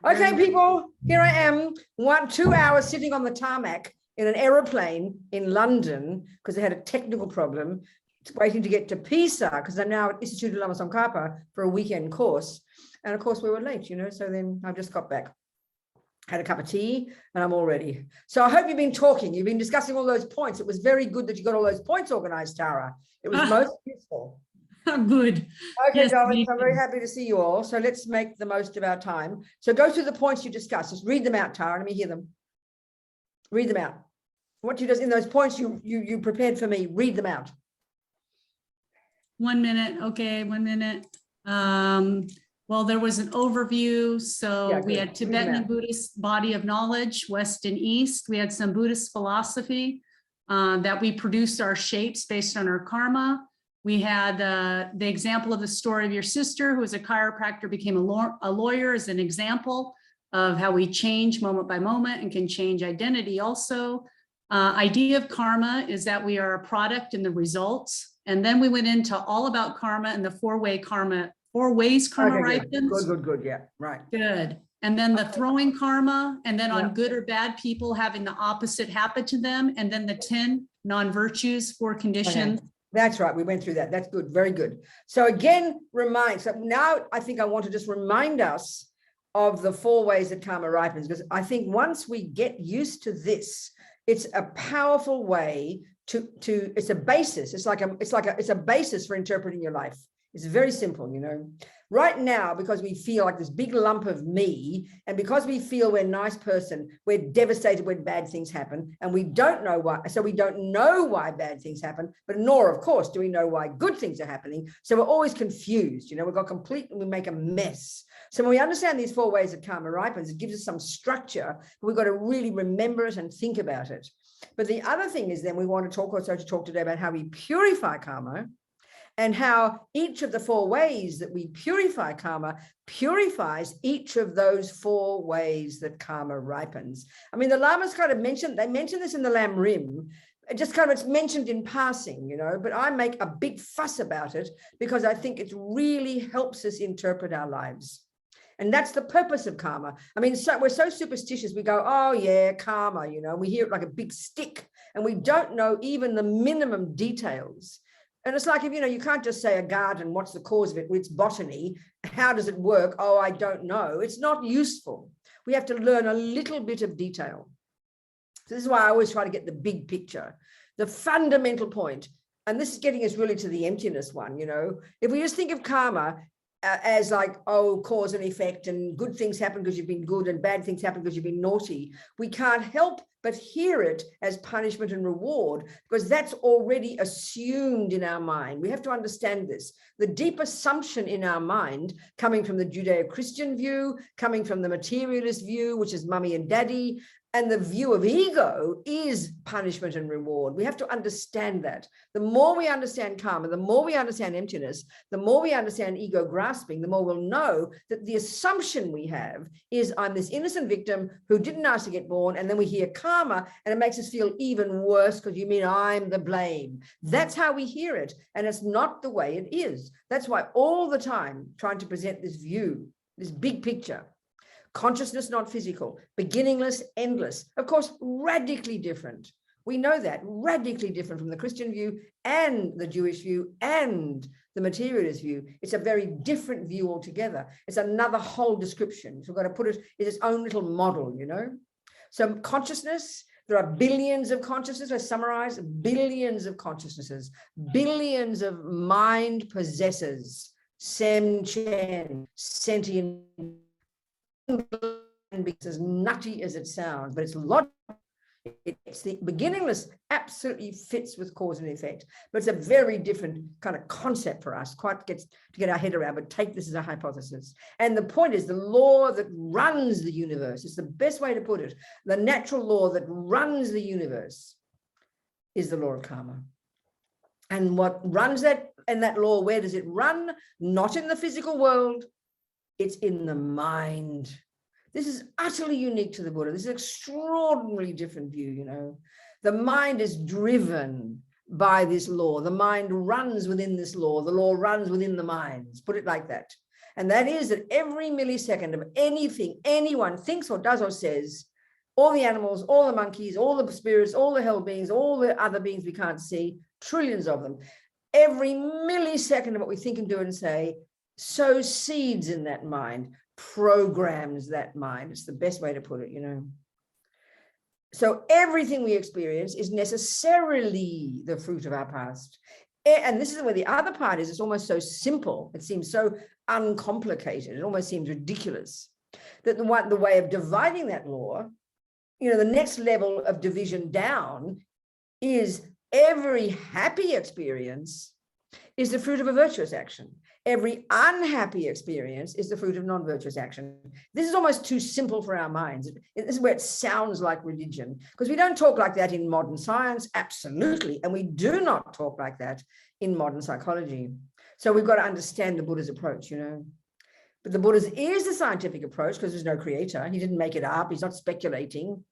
Okay, people, here I am, 2 hours sitting on the tarmac in an aeroplane in London because they had a technical problem, waiting to get to Pisa because I'm now at Instituto Lama Tsongkhapa for a weekend course. And of course we were late, so then I've just got back, had a cup of tea, and I'm all ready. So I hope you've been talking. You've been discussing all those points. It was very good that you got all those points organized, Tara. It was most useful. Good. Okay, Yes, darlings, I'm very happy to see you all. So let's make the most of our time. So go through the points you discussed. Just read them out, Tara. Let me hear them. Read them out. What you just in those points you prepared for me, read them out. 1 minute. Okay, 1 minute. Well, there was an overview. So Yeah, we good. had Tibetan and Buddhist body of knowledge, West and East. We had some Buddhist philosophy that we produced our shapes based on our karma. We had the example of the story of your sister who was a chiropractor, became a lawyer as an example of how we change moment by moment and can change identity also. Idea of karma is that we are a product and the results. And then we went into all about karma and the four ways karma ripens. Good, yeah, right. Good. And then the throwing karma, and then on good or bad people having the opposite happen to them. And then the 10 non-virtues, 4 conditions. Okay. That's right. We went through that. That's good. Very good. So again, so now I think I want to just remind us of the 4 ways that karma ripens, because I think once we get used to this, it's a powerful way to it's a basis. It's a basis for interpreting your life. It's very simple, Right now, because we feel like this big lump of me, and because we feel we're a nice person, we're devastated when bad things happen, and we don't know why. So we don't know why bad things happen, but nor, of course, do we know why good things are happening. So we're always confused, we've got complete, and we make a mess. So when we understand these 4 ways that karma ripens, it gives us some structure, but we've got to really remember it and think about it. But the other thing is then we want to talk today about how we purify karma, and how each of the 4 ways that we purify karma purifies each of those 4 ways that karma ripens. I mean, the Lamas kind of mentioned this in the Lam Rim. It's mentioned in passing, but I make a big fuss about it because I think it really helps us interpret our lives. And that's the purpose of karma. I mean, we're so superstitious. We go, oh yeah, karma, we hear it like a big stick, and we don't know even the minimum details. And it's like, if, you can't just say a garden, what's the cause of it? Well, it's botany. How does it work? Oh, I don't know. It's not useful. We have to learn a little bit of detail. So this is why I always try to get the big picture, the fundamental point. And this is getting us really to the emptiness one, If we just think of karma as like, oh, cause and effect, and good things happen because you've been good and bad things happen because you've been naughty, we can't help but hear it as punishment and reward, because that's already assumed in our mind. We have to understand this. The deep assumption in our mind, coming from the Judeo-Christian view, coming from the materialist view, which is mummy and daddy, and the view of ego, is punishment and reward. We have to understand that. The more we understand karma, the more we understand emptiness, the more we understand ego grasping, the more we'll know that the assumption we have is I'm this innocent victim who didn't ask to get born, and then we hear karma and it makes us feel even worse because you mean I'm the blame. That's how we hear it, and it's not the way it is. That's why all the time trying to present this view, this big picture. Consciousness, not physical, beginningless, endless, of course, radically different. We know that, radically different from the Christian view and the Jewish view and the materialist view. It's a very different view altogether. It's another whole description. So we've got to put it in its own little model, So consciousness, there are billions of consciousnesses. I summarize, billions of consciousnesses, billions of mind possessors, Sem-Chen, sentient, as nutty as it sounds, but it's logical. It's the beginningless absolutely fits with cause and effect, but it's a very different kind of concept for us, quite gets to get our head around, but take this as a hypothesis. And the point is the law that runs the universe, it's the best way to put it. The natural law that runs the universe is the law of karma. And what runs that, and that law, where does it run? Not in the physical world, it's in the mind. This is utterly unique to the Buddha. This is an extraordinarily different view, The mind is driven by this law. The mind runs within this law. The law runs within the minds. Put it like that. And that is that every millisecond of anything anyone thinks or does or says, all the animals, all the monkeys, all the spirits, all the hell beings, all the other beings we can't see, trillions of them, every millisecond of what we think and do and say sows seeds in that mind, programs that mind. It's the best way to put it, you know. So everything we experience is necessarily the fruit of our past. And this is where the other part is, it's almost so simple. It seems so uncomplicated. It almost seems ridiculous that the way of dividing that law, you know, the next level of division down is every happy experience is the fruit of a virtuous action. Every unhappy experience is the fruit of non-virtuous action. This is almost too simple for our minds. This is where it sounds like religion, because we don't talk like that in modern science, absolutely. And we do not talk like that in modern psychology. So we've got to understand the Buddha's approach, you know. But the Buddha's is the scientific approach because there's no creator. He didn't make it up. He's not speculating.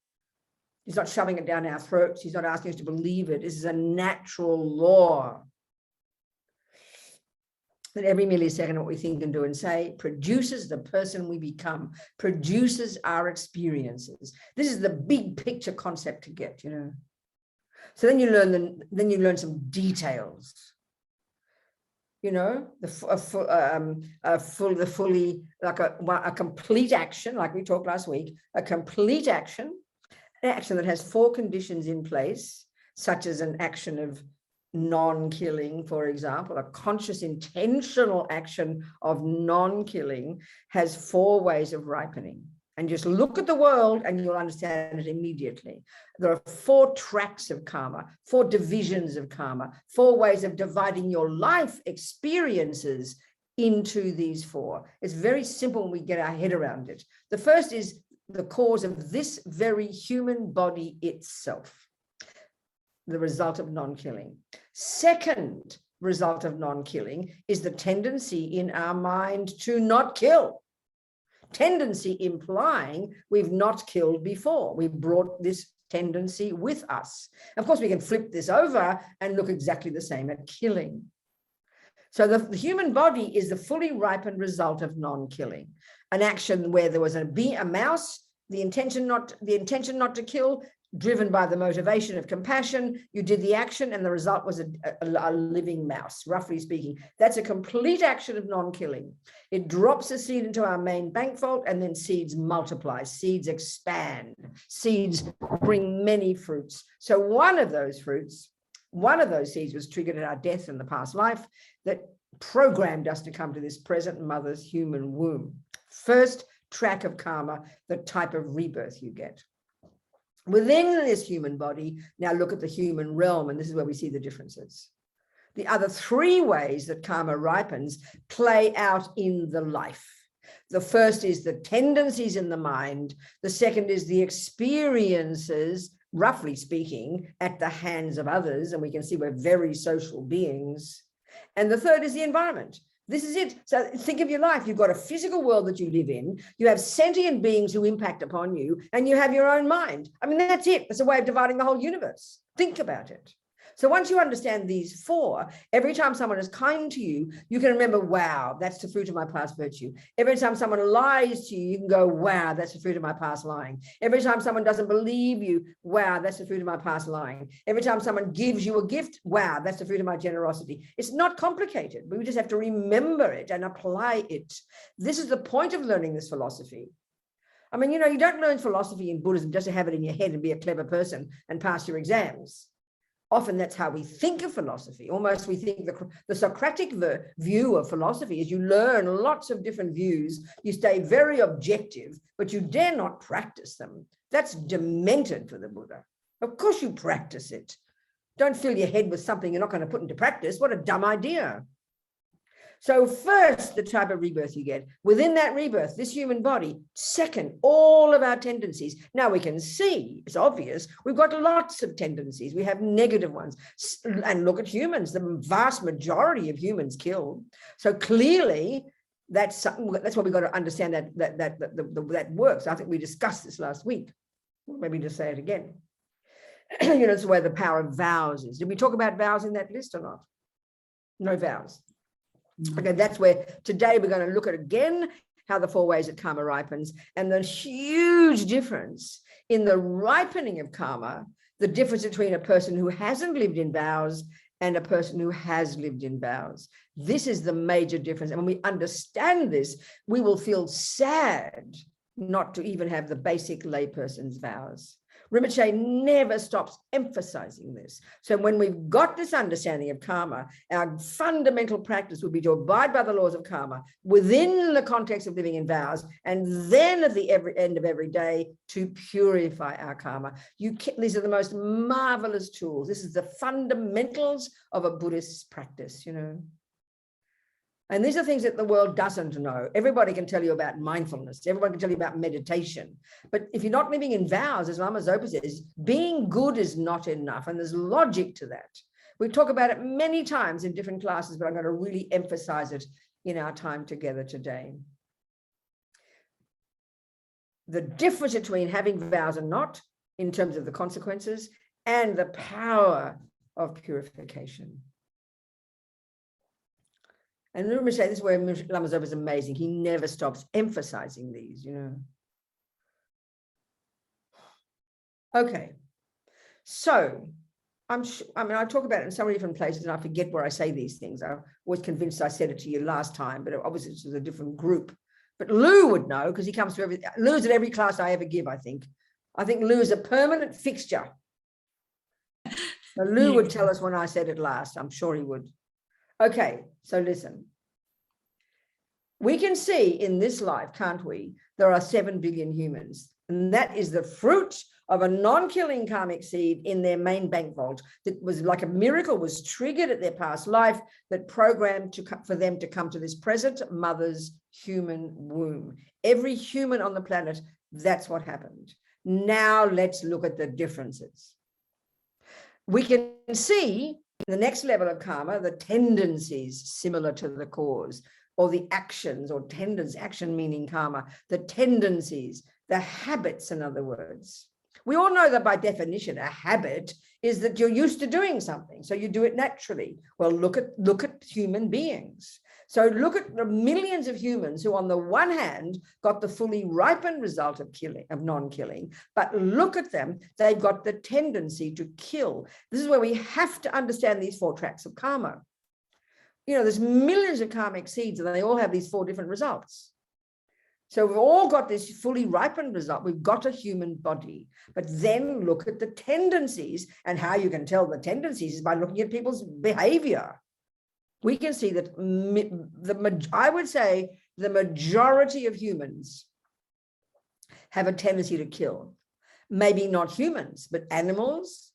He's not shoving it down our throats. He's not asking us to believe it. This is a natural law. That every millisecond of what we think and do and say produces the person we become, produces our experiences. This is the big picture concept to get, you know. So then you learn some details. You know, fully like a complete action, like we talked last week, a complete action, an action that has 4 conditions in place, such as an action of non-killing, for example, a conscious intentional action of non-killing has 4 ways of ripening. And just look at the world and you'll understand it immediately. There are 4 tracks of karma, 4 divisions of karma, 4 ways of dividing your life experiences into these 4. It's very simple when we get our head around it. The first is the cause of this very human body itself, the result of non-killing. Second result of non-killing is the tendency in our mind to not kill. Tendency implying we've not killed before. We brought this tendency with us. Of course, we can flip this over and look exactly the same at killing. So the human body is the fully ripened result of non-killing. An action where there was a mouse, the intention not to kill, driven by the motivation of compassion, you did the action and the result was a living mouse, roughly speaking. That's a complete action of non-killing. It drops a seed into our main bank vault and then seeds multiply, seeds expand, seeds bring many fruits. So one of those seeds was triggered at our death in the past life that programmed us to come to this present mother's human womb. First track of karma, the type of rebirth you get. Within this human body, now look at the human realm, and this is where we see the differences. The other 3 ways that karma ripens play out in the life. The first is the tendencies in the mind. The second is the experiences, roughly speaking, at the hands of others, and we can see we're very social beings. And the third is the environment. This is it. So think of your life. You've got a physical world that you live in. You have sentient beings who impact upon you, and you have your own mind. I mean, that's it. That's a way of dividing the whole universe. Think about it. So once you understand these 4, every time someone is kind to you, you can remember, wow, that's the fruit of my past virtue. Every time someone lies to you, you can go, wow, that's the fruit of my past lying. Every time someone doesn't believe you, wow, that's the fruit of my past lying. Every time someone gives you a gift, wow, that's the fruit of my generosity. It's not complicated. We just have to remember it and apply it. This is the point of learning this philosophy. I mean, you know, you don't learn philosophy in Buddhism just to have it in your head and be a clever person and pass your exams. Often that's how we think of philosophy. Almost we think the Socratic view of philosophy is you learn lots of different views, you stay very objective, but you dare not practice them. That's demented for the Buddha. Of course you practice it. Don't fill your head with something you're not going to put into practice. What a dumb idea. So first, the type of rebirth you get. Within that rebirth, this human body. Second, all of our tendencies. Now we can see, it's obvious, we've got lots of tendencies. We have negative ones. And look at humans. The vast majority of humans kill. So clearly, that's what we've got to understand that works. I think we discussed this last week. Maybe just say it again. You know, it's where the power of vows is. Did we talk about vows in that list or not? No vows. Okay, that's where today we're going to look at again how the 4 ways that karma ripens and the huge difference in the ripening of karma, the difference between a person who hasn't lived in vows and a person who has lived in vows. This is the major difference. And when we understand this, we will feel sad not to even have the basic layperson's vows. Rinpoche never stops emphasizing this. So when we've got this understanding of karma, our fundamental practice would be to abide by the laws of karma within the context of living in vows, and then at the end of every day to purify our karma. These are the most marvelous tools. This is the fundamentals of a Buddhist practice, you know. And these are things that the world doesn't know. Everybody can tell you about mindfulness. Everyone can tell you about meditation. But if you're not living in vows, as Lama Zopa says, being good is not enough. And there's logic to that. We talk about it many times in different classes, but I'm going to really emphasize it in our time together today. The difference between having vows and not, in terms of the consequences, and the power of purification. And let me say, this is where Lama Zopa is amazing. He never stops emphasizing these, you know. Okay. So I talk about it in so many different places and I forget where I say these things. I was convinced I said it to you last time, but obviously this is a different group. But Lou would know because he comes to Lou's at every class I ever give, I think. I think Lou is a permanent fixture. So Lou would tell us when I said it last. I'm sure he would. Okay, so listen. We can see in this life, can't we? There are 7 billion humans, and that is the fruit of a non-killing karmic seed in their main bank vault. That was like a miracle, was triggered at their past life that programmed for them to come to this present mother's human womb. Every human on the planet, that's what happened. Now let's look at the differences. We can see the next level of karma, the tendencies similar to the cause, or the actions or tendencies, action meaning karma, the tendencies, the habits, in other words. We all know that by definition, a habit is that you're used to doing something, so you do it naturally. Well, look at human beings. So look at the millions of humans who, on the one hand, got the fully ripened result of non-killing, but look at them, they've got the tendency to kill. This is where we have to understand these 4 tracks of karma. You know, there's millions of karmic seeds and they all have these 4 different results. So we've all got this fully ripened result. We've got a human body, but then look at the tendencies, and how you can tell the tendencies is by looking at people's behavior. We can see that I would say the majority of humans have a tendency to kill. Maybe not humans, but animals,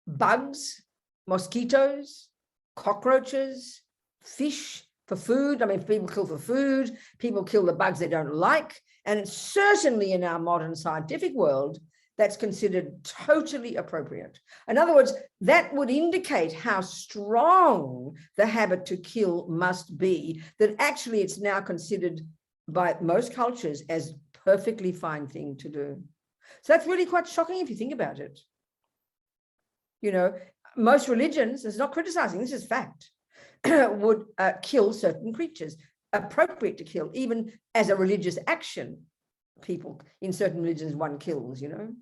bugs, mosquitoes, cockroaches, fish for food. I mean, people kill for food, people kill the bugs they don't like. And certainly in our modern scientific world, that's considered totally appropriate. In other words, that would indicate how strong the habit to kill must be, that actually it's now considered by most cultures as perfectly fine thing to do. So that's really quite shocking if you think about it. You know, most religions, it's not criticizing, this is fact, would kill certain creatures, appropriate to kill, even as a religious action. People in certain religions, one kills, you know.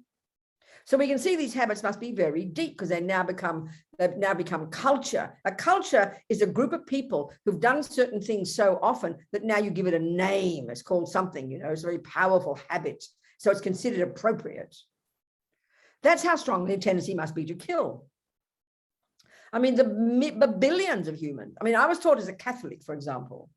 So we can see these habits must be very deep because they've now become culture. A culture is a group of people who've done certain things so often that now you give it a name. It's called something, you know, it's a very powerful habit. So it's considered appropriate. That's how strong the tendency must be to kill. I mean, the billions of humans. I mean, I was taught as a Catholic, for example,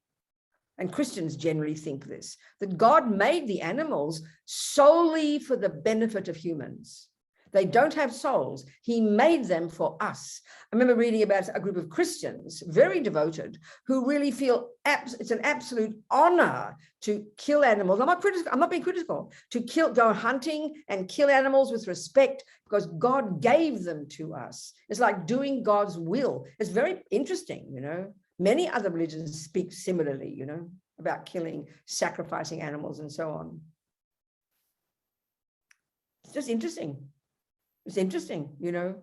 and Christians generally think this, that God made the animals solely for the benefit of humans. They don't have souls. He made them for us. I remember reading about a group of Christians, very devoted, who really feel it's an absolute honor to kill animals. I'm not being critical, to go hunting and kill animals with respect because God gave them to us. It's like doing God's will. It's very interesting, you know. Many other religions speak similarly, you know, about killing, sacrificing animals and so on. It's just interesting. It's interesting, you know.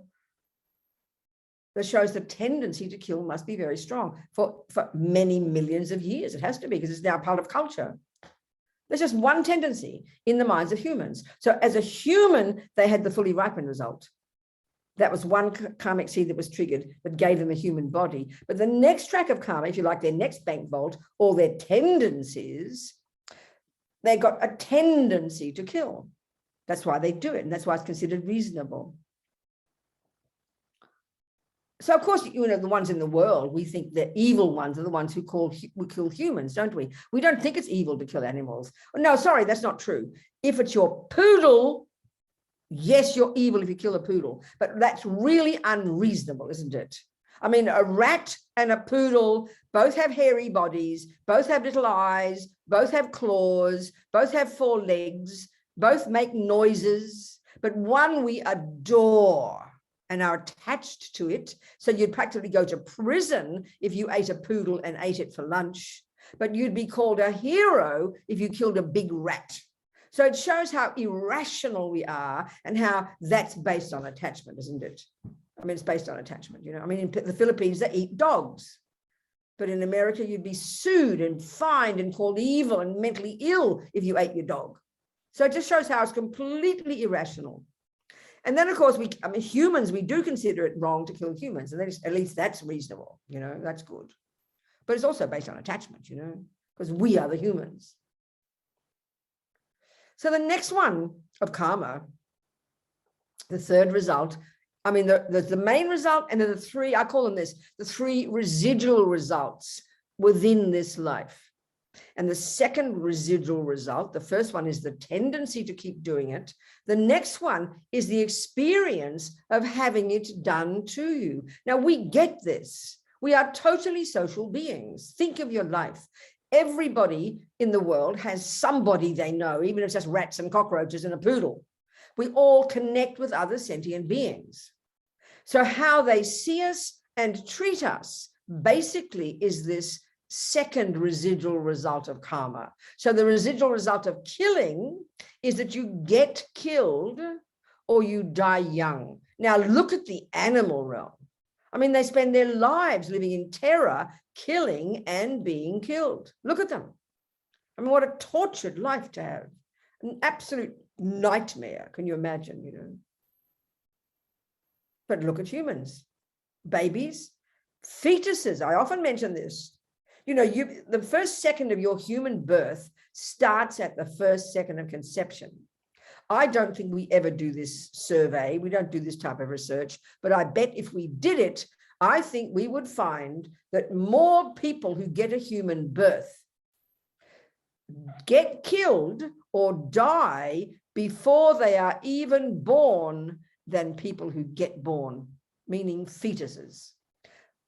that shows the tendency to kill must be very strong for many millions of years. It has to be, because it's now part of culture. There's just one tendency in the minds of humans. So as a human, they had the fully ripened result. That was one karmic seed that was triggered that gave them a human body. But the next track of karma, if you like, their next bank vault, all their tendencies, they got a tendency to kill. That's why they do it. And that's why it's considered reasonable. So, of course, you know, the ones in the world, we think the evil ones are the ones who kill humans, don't we? We don't think it's evil to kill animals. No, sorry, that's not true. If it's your poodle, yes, you're evil if you kill a poodle, but that's really unreasonable, isn't it? I mean, a rat and a poodle both have hairy bodies, both have little eyes, both have claws, both have 4 legs, both make noises, but one we adore and are attached to it. So you'd practically go to prison if you ate a poodle and ate it for lunch, but you'd be called a hero if you killed a big rat. So it shows how irrational we are and how that's based on attachment, isn't it? I mean, it's based on attachment, you know. I mean, in the Philippines, they eat dogs. But in America, you'd be sued and fined and called evil and mentally ill if you ate your dog. So it just shows how it's completely irrational. And then, of course, humans, we do consider it wrong to kill humans. And then at least that's reasonable, you know, that's good. But it's also based on attachment, you know, because we are the humans. So the next one of karma, the third result, I mean, there's the main result, and then the 3, I call them this, the 3 residual results within this life. And the second residual result, the first one is the tendency to keep doing it. The next one is the experience of having it done to you. Now, we get this. We are totally social beings. Think of your life. Everybody in the world has somebody they know, even if it's just rats and cockroaches and a poodle. We all connect with other sentient beings. So how they see us and treat us basically is this second residual result of karma. So the residual result of killing is that you get killed or you die young. Now look at the animal realm. I mean, they spend their lives living in terror, killing and being killed. Look at them. I mean, what a tortured life to have. An absolute nightmare. Can you imagine, you know? But look at humans, babies, fetuses. I often mention this. You know, the first second of your human birth starts at the first second of conception. I don't think we ever do this survey. We don't do this type of research, but I bet if we did it, I think we would find that more people who get a human birth get killed or die before they are even born than people who get born, meaning fetuses,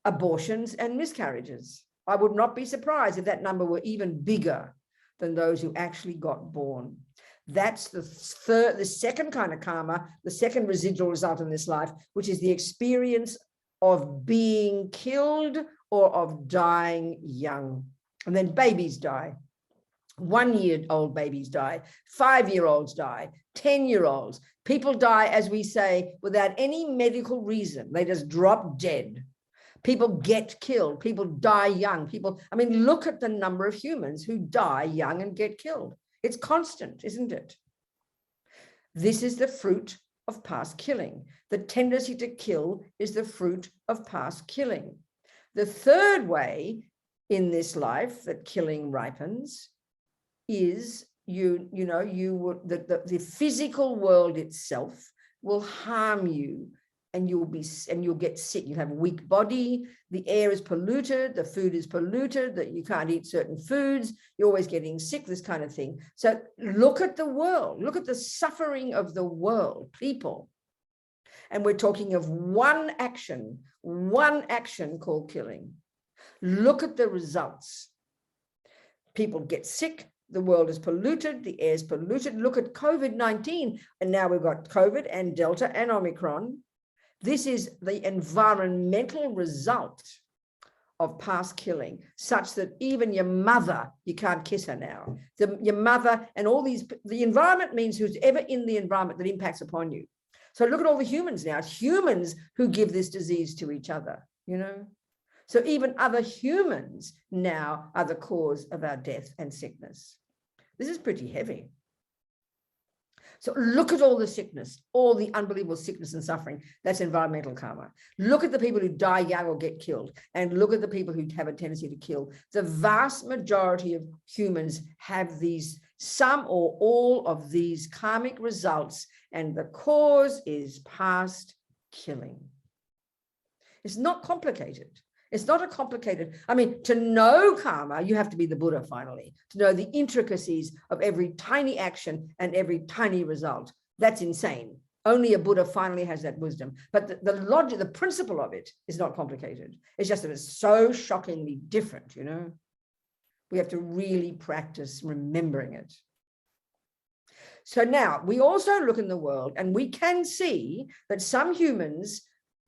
abortions and miscarriages. I would not be surprised if that number were even bigger than those who actually got born. That's the second kind of karma, the second residual result in this life, which is the experience of being killed or of dying young. And then babies die. 1-year-old babies die, 5-year-olds die, 10-year-olds. People die, as we say, without any medical reason. They just drop dead. People get killed. People die young. I mean, look at the number of humans who die young and get killed. It's constant, isn't it? This is the fruit of past killing. The tendency to kill is the fruit of past killing. The third way in this life that killing ripens is the physical world itself will harm you, and you'll get sick. You'll have a weak body. The air is polluted. The food is polluted. That you can't eat certain foods. You're always getting sick. This kind of thing. So look at the world. Look at the suffering of the world, people. And we're talking of one action called killing. Look at the results. People get sick. The world is polluted. The air is polluted. Look at COVID-19. And now we've got COVID and Delta and Omicron. This is the environmental result of past killing, such that even your mother, you can't kiss her now. Your mother and all these, the environment means who's ever in the environment that impacts upon you. So look at all the humans now. It's humans who give this disease to each other, you know. So even other humans now are the cause of our death and sickness. This is pretty heavy. So look at all the sickness, all the unbelievable sickness and suffering. That's environmental karma. Look at the people who die young or get killed, and look at the people who have a tendency to kill. The vast majority of humans have these, some or all of these karmic results, and the cause is past killing. It's not complicated. It's not a complicated, I mean, to know karma, you have to be the Buddha finally, to know the intricacies of every tiny action and every tiny result. That's insane. Only a Buddha finally has that wisdom. But the logic, the principle of it is not complicated. It's just that it's so shockingly different, you know. We have to really practice remembering it. So now we also look in the world and we can see that some humans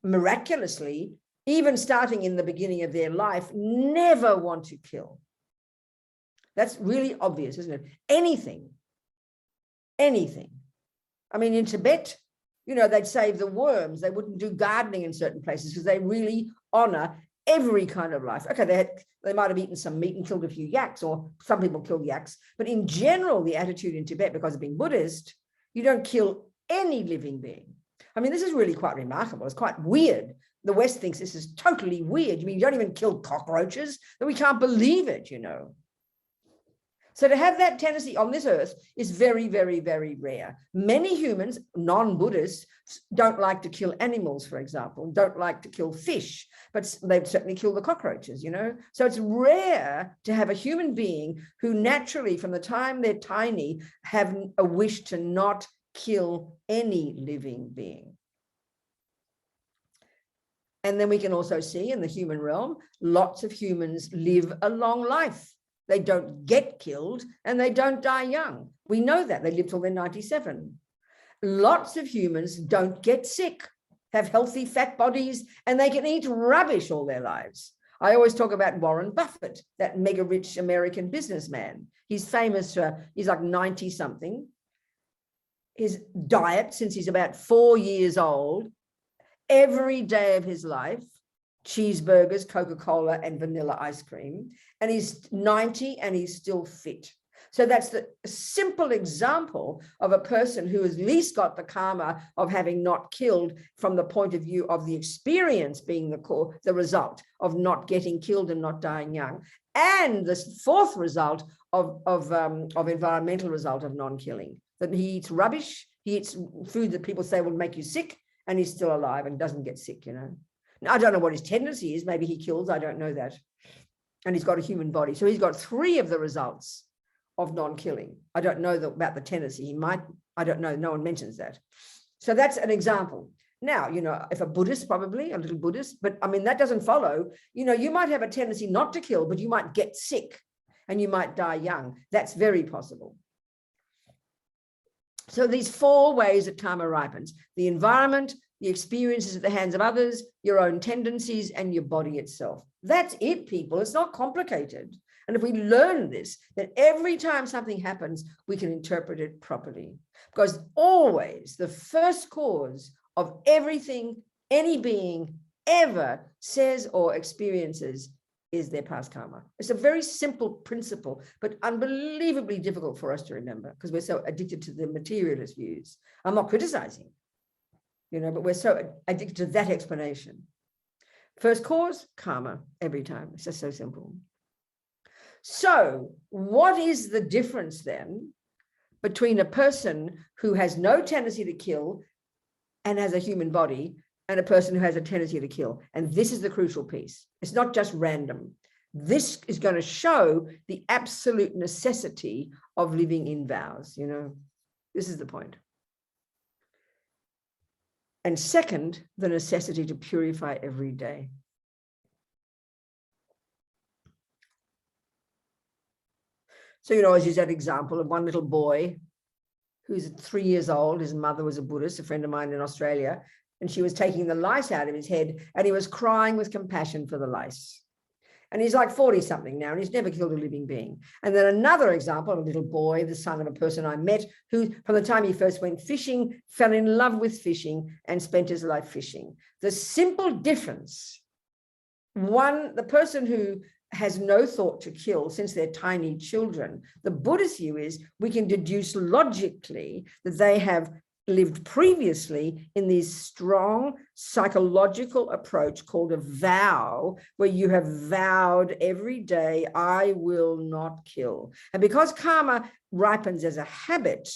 miraculously, even starting in the beginning of their life, never want to kill. That's really obvious, isn't it? Anything. I mean, in Tibet, you know, they'd save the worms. They wouldn't do gardening in certain places because they really honor every kind of life. Okay, they might have eaten some meat and killed a few yaks, or some people kill yaks. But in general, the attitude in Tibet, because of being Buddhist, you don't kill any living being. I mean, this is really quite remarkable. It's quite weird. The West thinks this is totally weird. You mean you don't even kill cockroaches? That we can't believe it, you know. So to have that tendency on this earth is very, very, very rare. Many humans, non-Buddhists, don't like to kill animals, for example, don't like to kill fish, but they certainly kill the cockroaches, you know. So it's rare to have a human being who naturally, from the time they're tiny, have a wish to not kill any living being. And then we can also see in the human realm, lots of humans live a long life. They don't get killed and they don't die young. We know that. They live till they're 97. Lots of humans don't get sick, have healthy fat bodies, and they can eat rubbish all their lives. I always talk about Warren Buffett, that mega rich American businessman. He's famous for, he's like 90 something. His diet since he's about 4 years old, every day of his life, cheeseburgers, Coca-Cola, and vanilla ice cream. And he's 90 and he's still fit. So that's the simple example of a person who has at least got the karma of having not killed from the point of view of the experience being the result of not getting killed and not dying young. And the fourth result of environmental result of non-killing, that he eats rubbish, he eats food that people say will make you sick, and he's still alive and doesn't get sick, you know. Now, I don't know what his tendency is. Maybe he kills. I don't know that. And he's got a human body. So he's got 3 of the results of non-killing. I don't know about the tendency. He might, I don't know. No one mentions that. So that's an example. Now, you know, if a Buddhist, probably a little Buddhist, but I mean, that doesn't follow. You know, you might have a tendency not to kill, but you might get sick and you might die young. That's very possible. So these 4 ways that karma ripens: the environment, the experiences at the hands of others, your own tendencies, and your body itself. That's it, people. It's not complicated. And if we learn this, that every time something happens, we can interpret it properly. Because always the first cause of everything any being ever says or experiences is their past karma. It's a very simple principle, but unbelievably difficult for us to remember because we're so addicted to the materialist views. I'm not criticizing, you know, but we're so addicted to that explanation. First cause, karma, every time. It's just so simple. So what is the difference then between a person who has no tendency to kill and has a human body and a person who has a tendency to kill? And this is the crucial piece. It's not just random. This is going to show the absolute necessity of living in vows, you know. This is the point. And second, the necessity to purify every day. So, you know, as you said, example of one little boy who's 3 years old. His mother was a Buddhist, a friend of mine in Australia, and she was taking the lice out of his head, and he was crying with compassion for the lice. And he's like 40 something now, and he's never killed a living being. And then another example, a little boy, the son of a person I met, who from the time he first went fishing, fell in love with fishing and spent his life fishing. The simple difference, one, the person who has no thought to kill since they're tiny children, the Buddhist view is we can deduce logically that they have lived previously in this strong psychological approach called a vow, where you have vowed every day, I will not kill. And because karma ripens as a habit,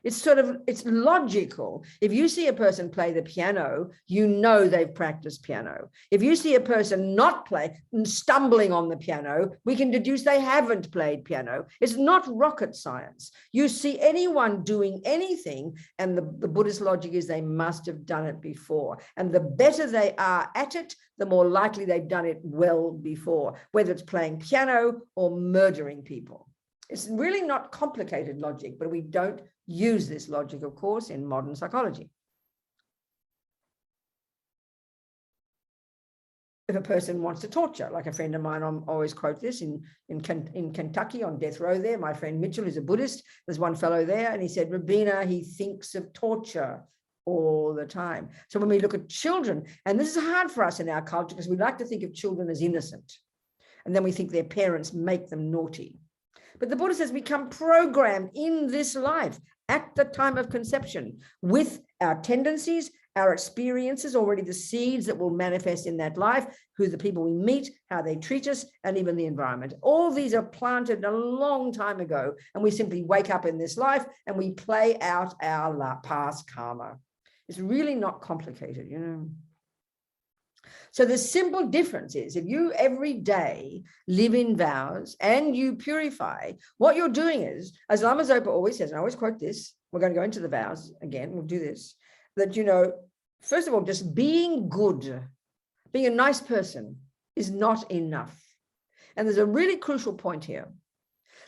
it's logical. If you see a person play the piano, you know they've practiced piano. If you see a person not play, stumbling on the piano, we can deduce they haven't played piano. It's not rocket science. You see anyone doing anything, and the Buddhist logic is they must have done it before. And the better they are at it, the more likely they've done it well before, whether it's playing piano or murdering people. It's really not complicated logic, but we don't use this logic, of course, in modern psychology. If a person wants to torture, like a friend of mine, I always quote this, in Kentucky on death row there, my friend Mitchell is a Buddhist. There's one fellow there, and he said, Rabina, he thinks of torture all the time. So when we look at children, and this is hard for us in our culture because we like to think of children as innocent, and then we think their parents make them naughty. But the Buddha says we come programmed in this life at the time of conception with our tendencies, our experiences, already the seeds that will manifest in that life, who the people we meet, how they treat us, and even the environment. All these are planted a long time ago, and we simply wake up in this life and we play out our past karma. It's really not complicated, you know. So the simple difference is if you every day live in vows and you purify, what you're doing is, as Lama Zopa always says, and I always quote this, we're going to go into the vows again, we'll do this, that, you know, first of all, just being good, being a nice person is not enough. And there's a really crucial point here.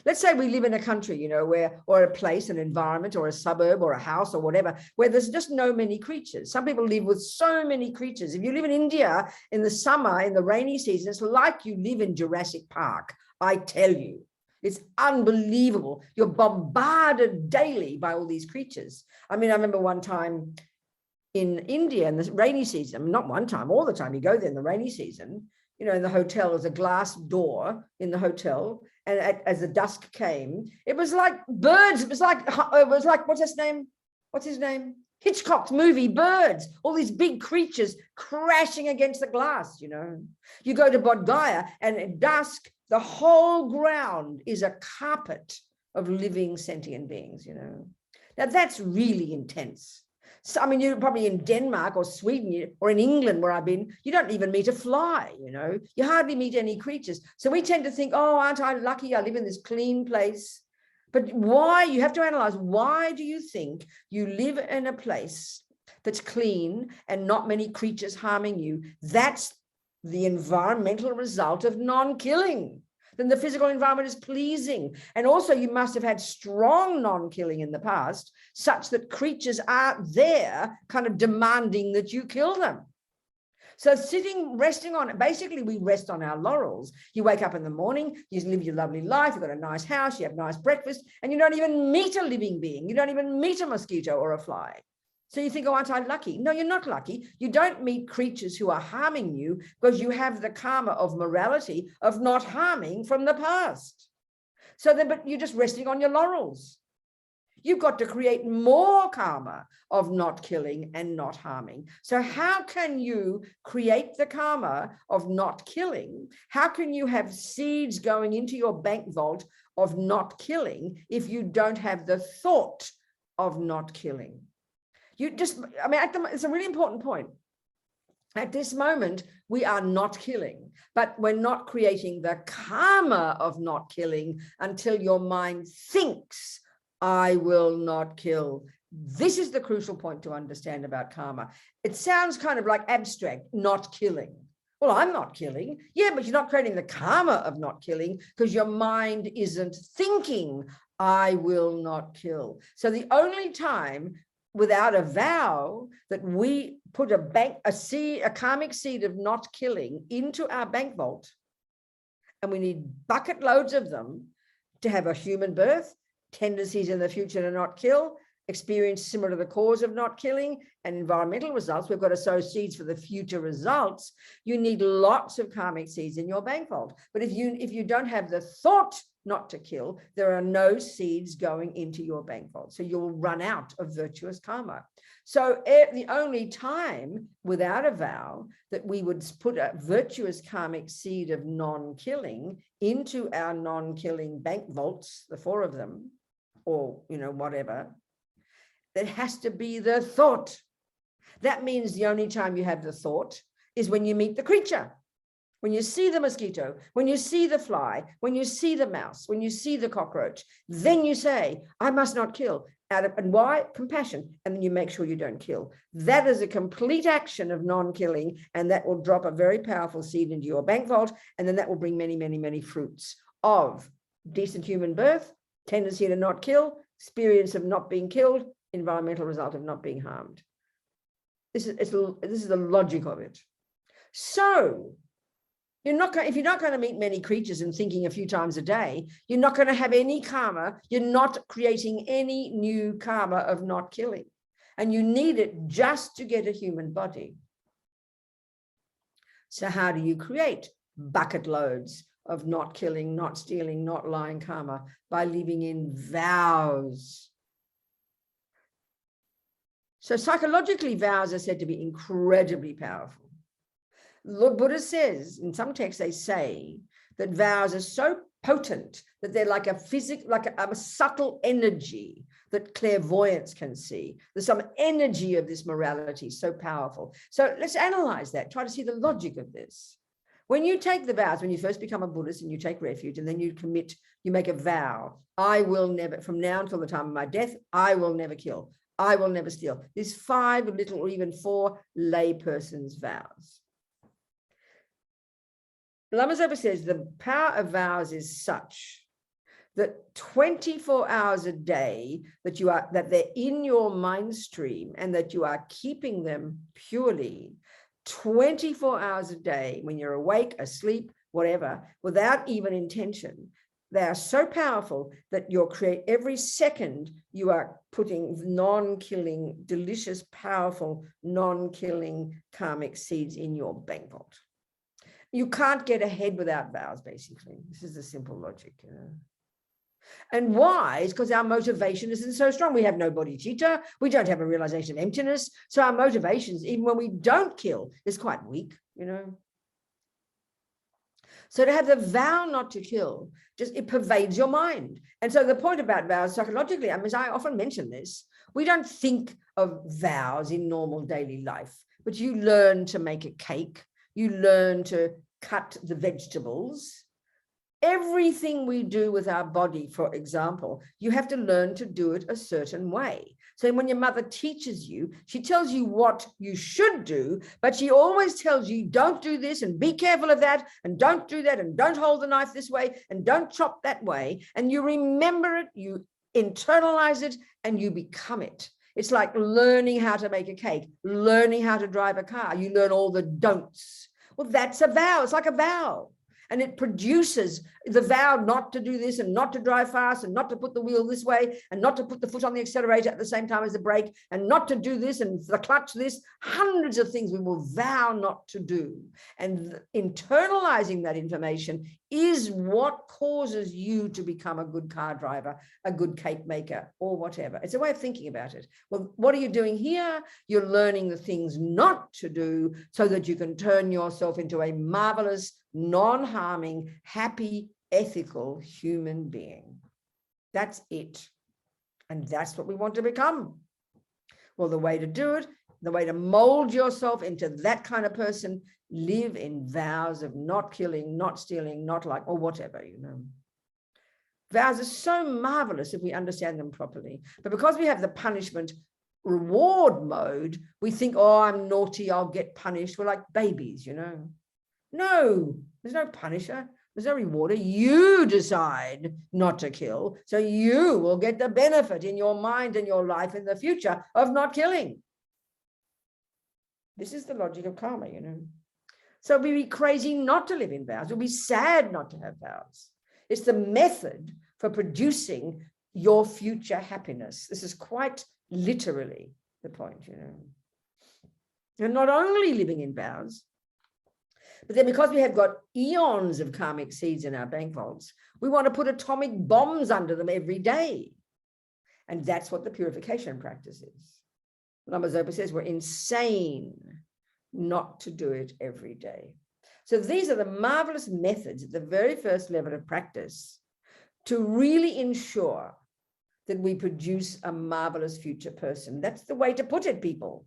Let's say we live in a country, you know, where, or a place, an environment, or a suburb, or a house, or whatever, where there's just no many creatures. Some people live with so many creatures. If you live in India in the summer, in the rainy season, it's like you live in Jurassic Park. I tell you, it's unbelievable. You're bombarded daily by all these creatures. I mean, I remember one time in India in the rainy season, I mean, not one time, all the time you go there in the rainy season, you know, in the hotel, there's a glass door in the hotel. And as the dusk came, it was like birds. It was like, what's his name? What's his name? Hitchcock's movie, Birds. All these big creatures crashing against the glass, you know. You go to Bodh Gaya, and at dusk, the whole ground is a carpet of living sentient beings, you know. Now, that's really intense. So, I mean, you're probably in Denmark or Sweden or in England where I've been, you don't even meet a fly, you know, you hardly meet any creatures. So we tend to think, oh, aren't I lucky? I live in this clean place. But why? You have to analyze, why do you think you live in a place that's clean and not many creatures harming you? That's the environmental result of non-killing. Then the physical environment is pleasing. And also you must have had strong non-killing in the past, such that creatures are there kind of demanding that you kill them. So resting on it, basically we rest on our laurels. You wake up in the morning, you live your lovely life, you've got a nice house, you have nice breakfast, and you don't even meet a living being. You don't even meet a mosquito or a fly. So you think, oh, aren't I lucky? No, you're not lucky. You don't meet creatures who are harming you because you have the karma of morality of not harming from the past. So then, but you're just resting on your laurels. You've got to create more karma of not killing and not harming. So how can you create the karma of not killing? How can you have seeds going into your bank vault of not killing if you don't have the thought of not killing? It's a really important point. At this moment, we are not killing, but we're not creating the karma of not killing until your mind thinks, I will not kill. This is the crucial point to understand about karma. It sounds kind of like abstract, not killing. Well, I'm not killing. Yeah, but you're not creating the karma of not killing because your mind isn't thinking, I will not kill. So the only time without a vow that we put a karmic seed of not killing into our bank vault and we need bucket loads of them to have a human birth, tendencies in the future to not kill, experience similar to the cause of not killing, and environmental results. We've got to sow seeds for the future results. You need lots of karmic seeds in your bank vault. But if you don't have the thought not to kill, there are no seeds going into your bank vault. So you'll run out of virtuous karma. So the only time without a vow that we would put a virtuous karmic seed of non-killing into our non-killing bank vaults, the 4 of them, or, whatever, there has to be the thought. That means the only time you have the thought is when you meet the creature. When you see the mosquito, when you see the fly, when you see the mouse, when you see the cockroach, then you say, I must not kill. And why? Compassion. And then you make sure you don't kill. That is a complete action of non-killing, and that will drop a very powerful seed into your bank vault, and then that will bring many, many, many fruits of decent human birth, tendency to not kill, experience of not being killed, environmental result of not being harmed. This is the logic of it. So if you're not going to meet many creatures and thinking a few times a day, you're not going to have any karma. You're not creating any new karma of not killing. And you need it just to get a human body. So how do you create bucket loads of not killing, not stealing, not lying karma? By living in vows. So psychologically, vows are said to be incredibly powerful. The Buddha says, in some texts, they say that vows are so potent that they're like a subtle energy that clairvoyance can see. There's some energy of this morality so powerful. So let's analyze that, try to see the logic of this. When you take the vows, when you first become a Buddhist and you take refuge, and then you make a vow, I will never, from now until the time of my death, I will never kill, I will never steal. There's 5 little or even 4 layperson's vows. Lama Zopa says the power of vows is such that 24 hours a day that they're in your mind stream and that you are keeping them purely 24 hours a day when you're awake, asleep, whatever, without even intention. They are so powerful that every second you are putting non-killing, delicious, powerful, non-killing karmic seeds in your bank vault. You can't get ahead without vows, basically. This is the simple logic. And why? It's because our motivation isn't so strong. We have no bodhicitta. We don't have a realization of emptiness. So our motivations, even when we don't kill, is quite weak, So to have the vow not to kill, it pervades your mind. And so the point about vows psychologically, I often mention this, we don't think of vows in normal daily life, but you learn to make a cake. You learn to cut the vegetables. Everything we do with our body, for example, you have to learn to do it a certain way. So when your mother teaches you, she tells you what you should do, but she always tells you, don't do this and be careful of that, and don't do that, and don't hold the knife this way, and don't chop that way. And you remember it, you internalize it, and you become it. It's like learning how to make a cake, learning how to drive a car. You learn all the don'ts. Well, that's a vow. It's like a vow. And it produces the vow not to do this and not to drive fast and not to put the wheel this way and not to put the foot on the accelerator at the same time as the brake and not to do this and the clutch this. Hundreds of things we will vow not to do. And internalizing that information is what causes you to become a good car driver, a good cake maker, or whatever. It's a way of thinking about it. Well, what are you doing here? You're learning the things not to do so that you can turn yourself into a marvelous, non-harming, happy, ethical human being. That's it. And that's what we want to become. Well, the way to do it, the way to mold yourself into that kind of person, live in vows of not killing, not stealing, not like, or whatever, Vows are so marvelous if we understand them properly. But because we have the punishment reward mode, we think, oh, I'm naughty, I'll get punished. We're like babies, No, there's no punisher. There's no rewarder. You decide not to kill. So you will get the benefit in your mind and your life in the future of not killing. This is the logic of karma, So we'd be crazy not to live in vows. We'd be sad not to have vows. It's the method for producing your future happiness. This is quite literally the point, you know. And not only living in vows, but then because we have got eons of karmic seeds in our bank vaults, we want to put atomic bombs under them every day. And that's what the purification practice is. Lama Zopa says we're insane not to do it every day. So these are the marvelous methods at the very first level of practice to really ensure that we produce a marvelous future person. That's the way to put it, people.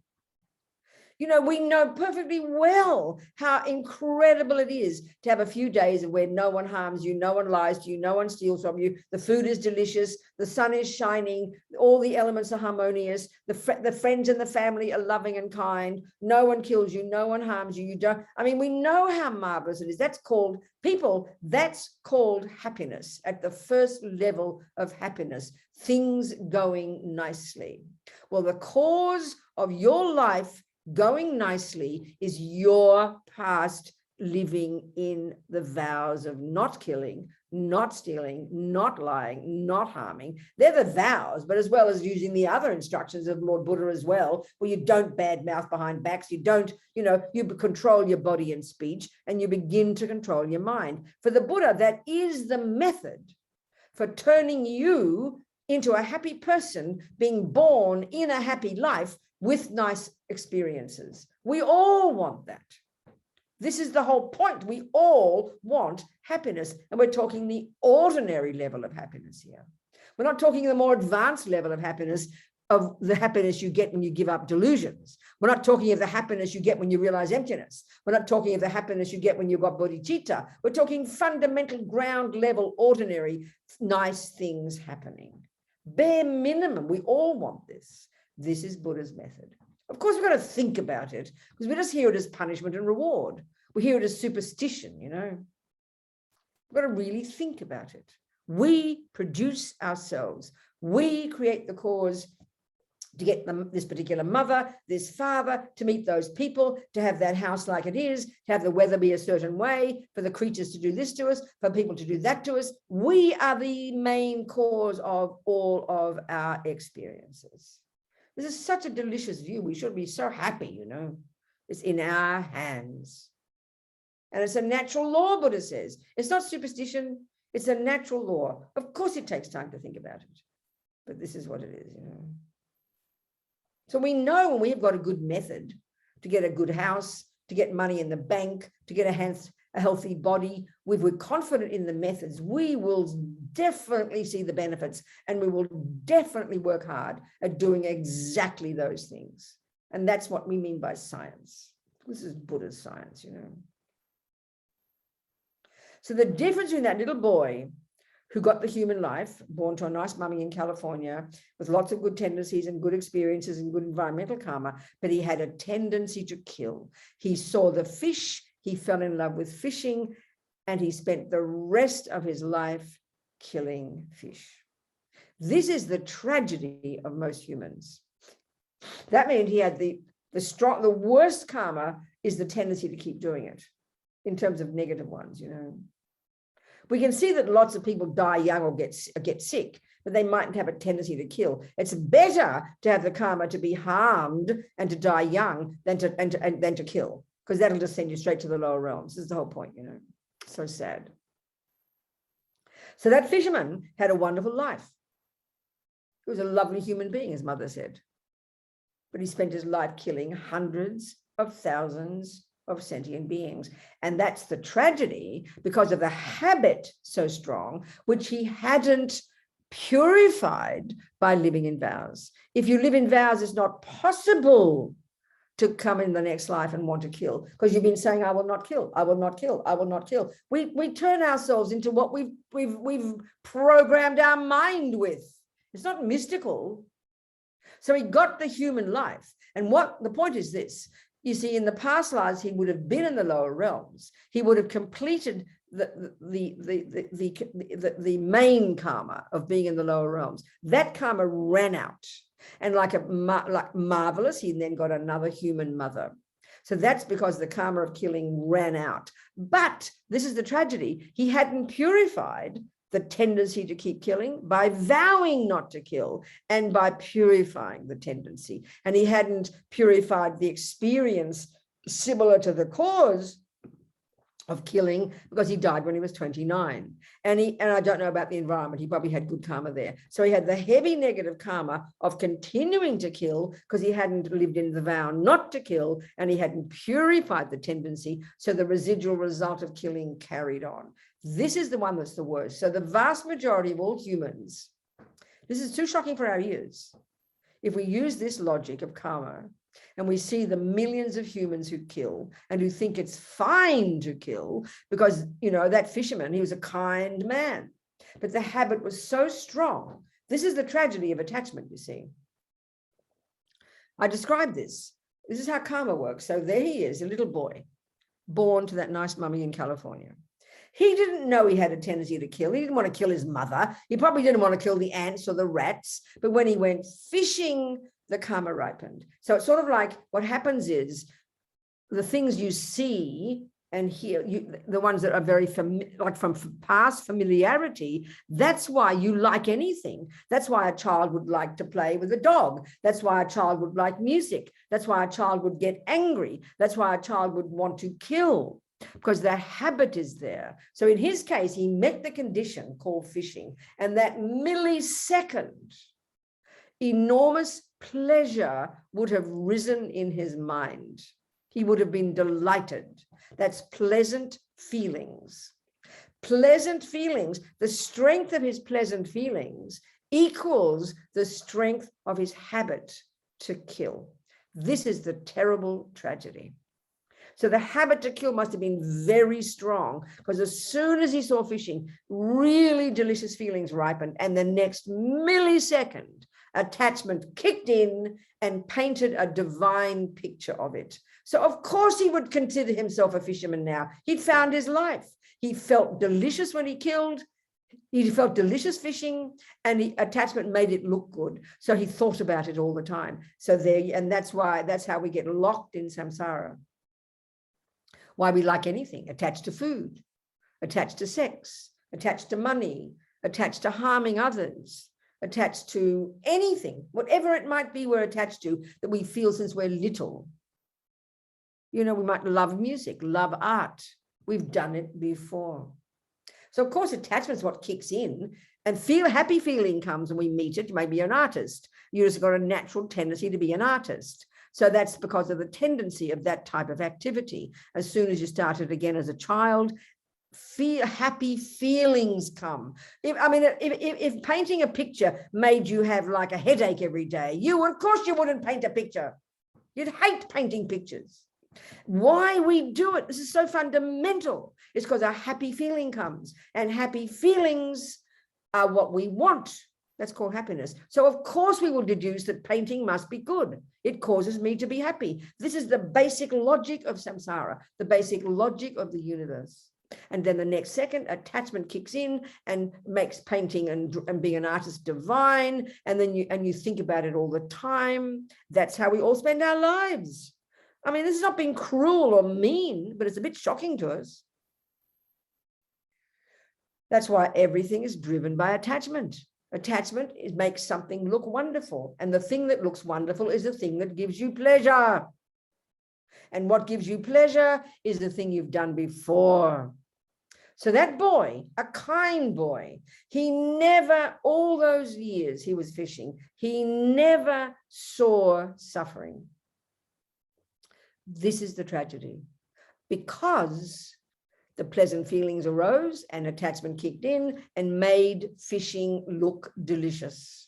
You know, we know perfectly well how incredible it is to have a few days where no one harms you, no one lies to you, no one steals from you, the food is delicious, the sun is shining, all the elements are harmonious, the friends and the family are loving and kind, no one kills you, no one harms you, you don't. I mean, we know how marvelous it is. That's called, people, that's called happiness at the first level of happiness, things going nicely. Well, the cause of your life going nicely is your past living in the vows of not killing, not stealing, not lying, not harming. They're the vows, but as well as using the other instructions of Lord Buddha as well, where you don't badmouth behind backs, you don't, you know, you control your body and speech, and you begin to control your mind. For the Buddha, that is the method for turning you into a happy person, being born in a happy life with nice experiences. We all want that. This is the whole point. We all want happiness. And we're talking the ordinary level of happiness here. We're not talking the more advanced level of happiness, of the happiness you get when you give up delusions. We're not talking of the happiness you get when you realize emptiness. We're not talking of the happiness you get when you've got bodhicitta. We're talking fundamental ground level, ordinary, nice things happening. Bare minimum. We all want this. This is Buddha's method. Of course, we've got to think about it because we just hear it as punishment and reward. We hear it as superstition, you know. We've got to really think about it. We produce ourselves. We create the cause to get them, this particular mother, this father, to meet those people, to have that house like it is, to have the weather be a certain way, for the creatures to do this to us, for people to do that to us. We are the main cause of all of our experiences. This is such a delicious view. We should be so happy, you know. It's in our hands. And it's a natural law, Buddha says. It's not superstition. It's a natural law. Of course, it takes time to think about it. But this is what it is, you know. So we know when we've got a good method to get a good house, to get money in the bank, to get a healthy body, if we're confident in the methods, we will definitely see the benefits, and we will definitely work hard at doing exactly those things. And that's what we mean by science. This is Buddha's science, you know. So the difference between that little boy who got the human life, born to a nice mummy in California, with lots of good tendencies and good experiences and good environmental karma, but he had a tendency to kill. He saw the fish, he fell in love with fishing, and he spent the rest of his life killing fish. This is the tragedy of most humans. That meant he had the worst karma is the tendency to keep doing it in terms of negative ones, you know. We can see that lots of people die young or get sick, but they mightn't have a tendency to kill. It's better to have the karma to be harmed and to die young than to kill, because that'll just send you straight to the lower realms. This is the whole point, you know. So sad. So that fisherman had a wonderful life. He was a lovely human being, his mother said. But he spent his life killing hundreds of thousands of sentient beings. And that's the tragedy, because of the habit so strong, which he hadn't purified by living in vows. If you live in vows, it's not possible to come in the next life and want to kill, because you've been saying, I will not kill, I will not kill, I will not kill. We turn ourselves into what we've programmed our mind with. It's not mystical. So he got the human life. And what the point is this: you see, in the past lives, he would have been in the lower realms. He would have completed the main karma of being in the lower realms. That karma ran out. And like marvelous, he then got another human mother. So that's because the karma of killing ran out. But this is the tragedy. He hadn't purified the tendency to keep killing by vowing not to kill and by purifying the tendency. And he hadn't purified the experience similar to the cause of killing, because he died when he was 29. And I don't know about the environment. He probably had good karma there. So he had the heavy negative karma of continuing to kill because he hadn't lived in the vow not to kill, and he hadn't purified the tendency. So the residual result of killing carried on. This is the one that's the worst. So the vast majority of all humans, this is too shocking for our ears. If we use this logic of karma, and we see the millions of humans who kill and who think it's fine to kill because, you know, that fisherman, he was a kind man, but the habit was so strong. This is the tragedy of attachment, you see. I described this. This is how karma works. So there he is, a little boy, born to that nice mummy in California. He didn't know he had a tendency to kill. He didn't want to kill his mother. He probably didn't want to kill the ants or the rats. But when he went fishing, the karma ripened. So it's sort of like what happens is the things you see and hear, the ones that are very like from past familiarity, that's why you like anything. That's why a child would like to play with a dog. That's why a child would like music. That's why a child would get angry. That's why a child would want to kill, because the habit is there. So in his case, he met the condition called fishing, and that millisecond, enormous pleasure would have risen in his mind. He would have been delighted. That's pleasant feelings. Pleasant feelings, the strength of his pleasant feelings equals the strength of his habit to kill. This is the terrible tragedy. So the habit to kill must have been very strong, because as soon as he saw fishing, really delicious feelings ripened, and the next millisecond, attachment kicked in and painted a divine picture of it. So of course he would consider himself a fisherman now. He'd found his life. He felt delicious when he killed. He felt delicious fishing, and the attachment made it look good. So he thought about it all the time. So there, and that's how we get locked in samsara. Why we like anything, attached to food, attached to sex, attached to money, attached to harming others, attached to anything, whatever it might be we're attached to that we feel since we're little. You know, we might love music, love art. We've done it before. So of course, attachment is what kicks in, and happy feeling comes when we meet it. You may be an artist. You just got a natural tendency to be an artist. So that's because of the tendency of that type of activity. As soon as you started again as a child, happy feelings come. If painting a picture made you have like a headache every day, of course you wouldn't paint a picture. You'd hate painting pictures. Why we do it, this is so fundamental. It's because a happy feeling comes, and happy feelings are what we want. That's called happiness. So of course we will deduce that painting must be good. It causes me to be happy. This is the basic logic of samsara, the basic logic of the universe. And then the next second, attachment kicks in and makes painting and being an artist divine. And then you think about it all the time. That's how we all spend our lives. I mean, this is not being cruel or mean, but it's a bit shocking to us. That's why everything is driven by attachment. Attachment makes something look wonderful. And the thing that looks wonderful is the thing that gives you pleasure. And what gives you pleasure is the thing you've done before. So that boy, a kind boy, he never, all those years he was fishing, he never saw suffering. This is the tragedy, because the pleasant feelings arose and attachment kicked in and made fishing look delicious.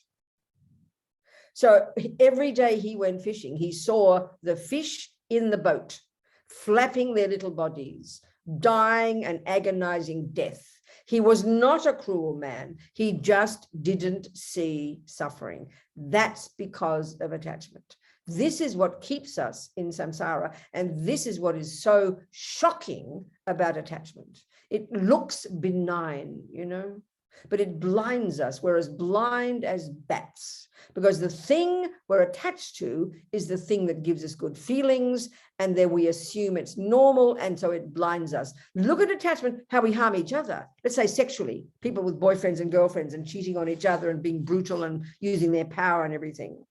So every day he went fishing, he saw the fish in the boat, flapping their little bodies, dying an agonizing death. He was not a cruel man. He just didn't see suffering. That's because of attachment. This is what keeps us in samsara. And this is what is so shocking about attachment. It looks benign, you know. but it blinds us. We're as blind as bats, because the thing we're attached to is the thing that gives us good feelings, and then we assume it's normal, and so it blinds us. Look at attachment, how we harm each other. Let's say sexually, people with boyfriends and girlfriends and cheating on each other and being brutal and using their power and everything.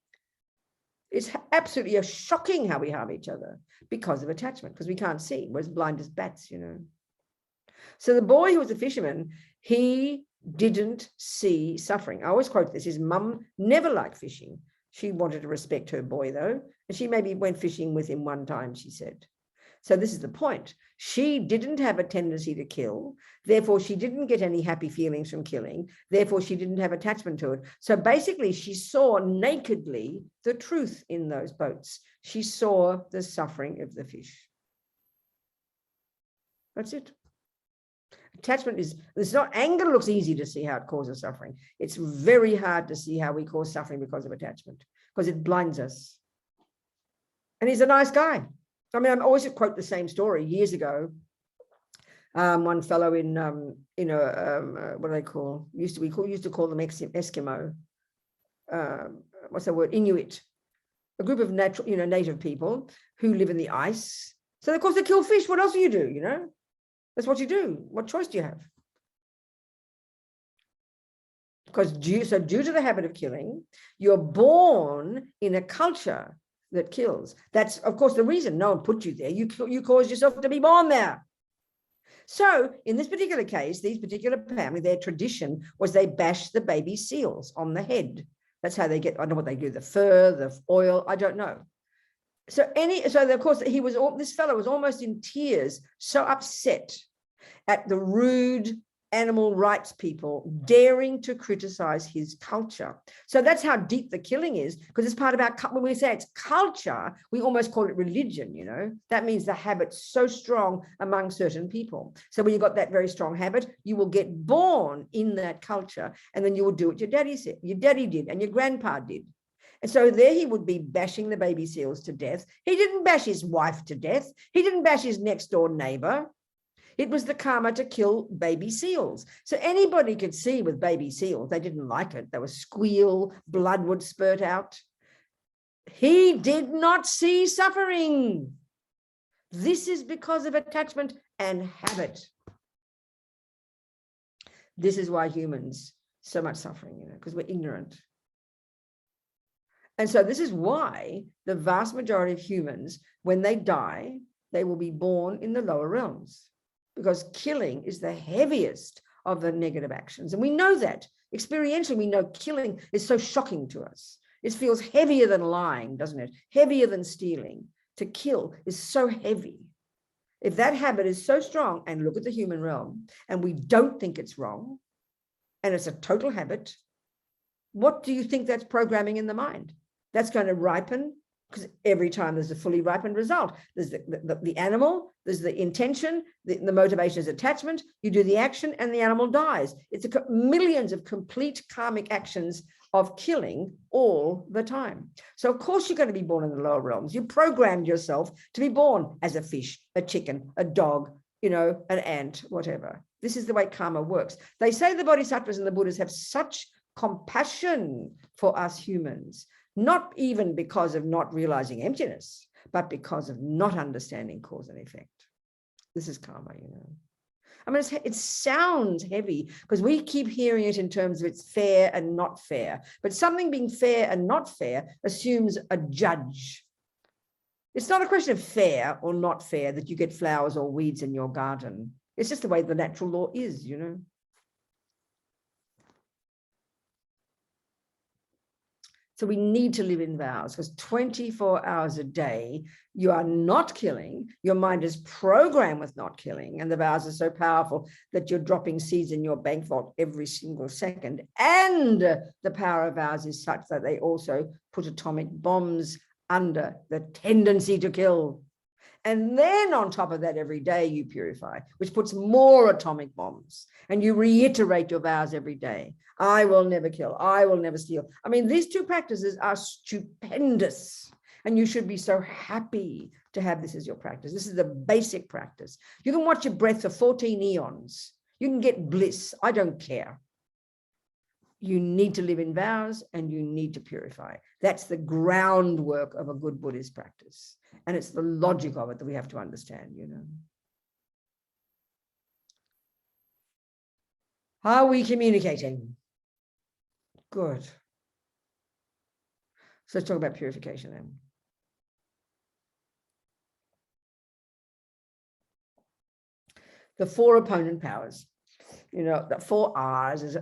It's absolutely shocking how we harm each other because of attachment, because we can't see. We're as blind as bats, you know. So the boy who was a fisherman, he didn't see suffering. I always quote this. His mum never liked fishing. She wanted to respect her boy, though, and she maybe went fishing with him one time, she said. So this is the point. She didn't have a tendency to kill. Therefore, she didn't get any happy feelings from killing. Therefore, she didn't have attachment to it. So basically, she saw nakedly the truth in those boats. She saw the suffering of the fish. That's it. Attachment is, it's not, anger looks easy to see how it causes suffering. It's very hard to see how we cause suffering because of attachment, because it blinds us. And he's a nice guy. I mean, I always quote the same story. Years ago, one fellow in, what do they call? Used to call them Eskimo. What's that word? Inuit. A group of native people who live in the ice. So of course they kill fish. What else do? You know, that's what you do. What choice do you have? Because due to the habit of killing, you're born in a culture that kills. That's, of course, the reason no one put you there. You caused yourself to be born there. So in this particular case, these particular family, their tradition was they bash the baby seals on the head. That's how they get, I don't know what they do, the fur, the oil, I don't know. So of course, this fellow was almost in tears, so upset at the rude animal rights people daring to criticize his culture. So that's how deep the killing is, because it's part of our, when we say it's culture, we almost call it religion, you know. That means the habit's so strong among certain people. So when you've got that very strong habit, you will get born in that culture, and then you will do what your daddy said, your daddy did, and your grandpa did. And so there he would be bashing the baby seals to death. He didn't bash his wife to death. He didn't bash his next door neighbor. It was the karma to kill baby seals. So anybody could see with baby seals, they didn't like it. They would squeal, blood would spurt out. He did not see suffering. This is because of attachment and habit. This is why humans, so much suffering, you know, because we're ignorant. And so this is why the vast majority of humans, when they die, they will be born in the lower realms, because killing is the heaviest of the negative actions. And we know that. Experientially, we know killing is so shocking to us. It feels heavier than lying, doesn't it? Heavier than stealing. To kill is so heavy. If that habit is so strong, and look at the human realm, and we don't think it's wrong, and it's a total habit, what do you think that's programming in the mind? That's going to ripen, because every time there's a fully ripened result. There's the animal, there's the intention, the motivation is attachment, you do the action and the animal dies. It's millions of complete karmic actions of killing all the time. So of course you're going to be born in the lower realms. You programmed yourself to be born as a fish, a chicken, a dog, you know, an ant, whatever. This is the way karma works. They say the bodhisattvas and the Buddhas have such compassion for us humans, not even because of not realizing emptiness, but because of not understanding cause and effect. This is karma, you know. I mean, it sounds heavy because we keep hearing it in terms of it's fair and not fair, but something being fair and not fair assumes a judge. It's not a question of fair or not fair that you get flowers or weeds in your garden. It's just the way the natural law is, you know. So we need to live in vows, because 24 hours a day, you are not killing. Your mind is programmed with not killing. And the vows are so powerful that you're dropping seeds in your bank vault every single second. And the power of vows is such that they also put atomic bombs under the tendency to kill. And then on top of that, every day you purify, which puts more atomic bombs. And you reiterate your vows every day. I will never kill. I will never steal. I mean, these two practices are stupendous. And you should be so happy to have this as your practice. This is the basic practice. You can watch your breath for 14 eons. You can get bliss. I don't care. You need to live in vows and you need to purify. That's the groundwork of a good Buddhist practice. And it's the logic of it that we have to understand, you know. How are we communicating? Good. So let's talk about purification then. The 4 opponent powers. You know, the 4 R's is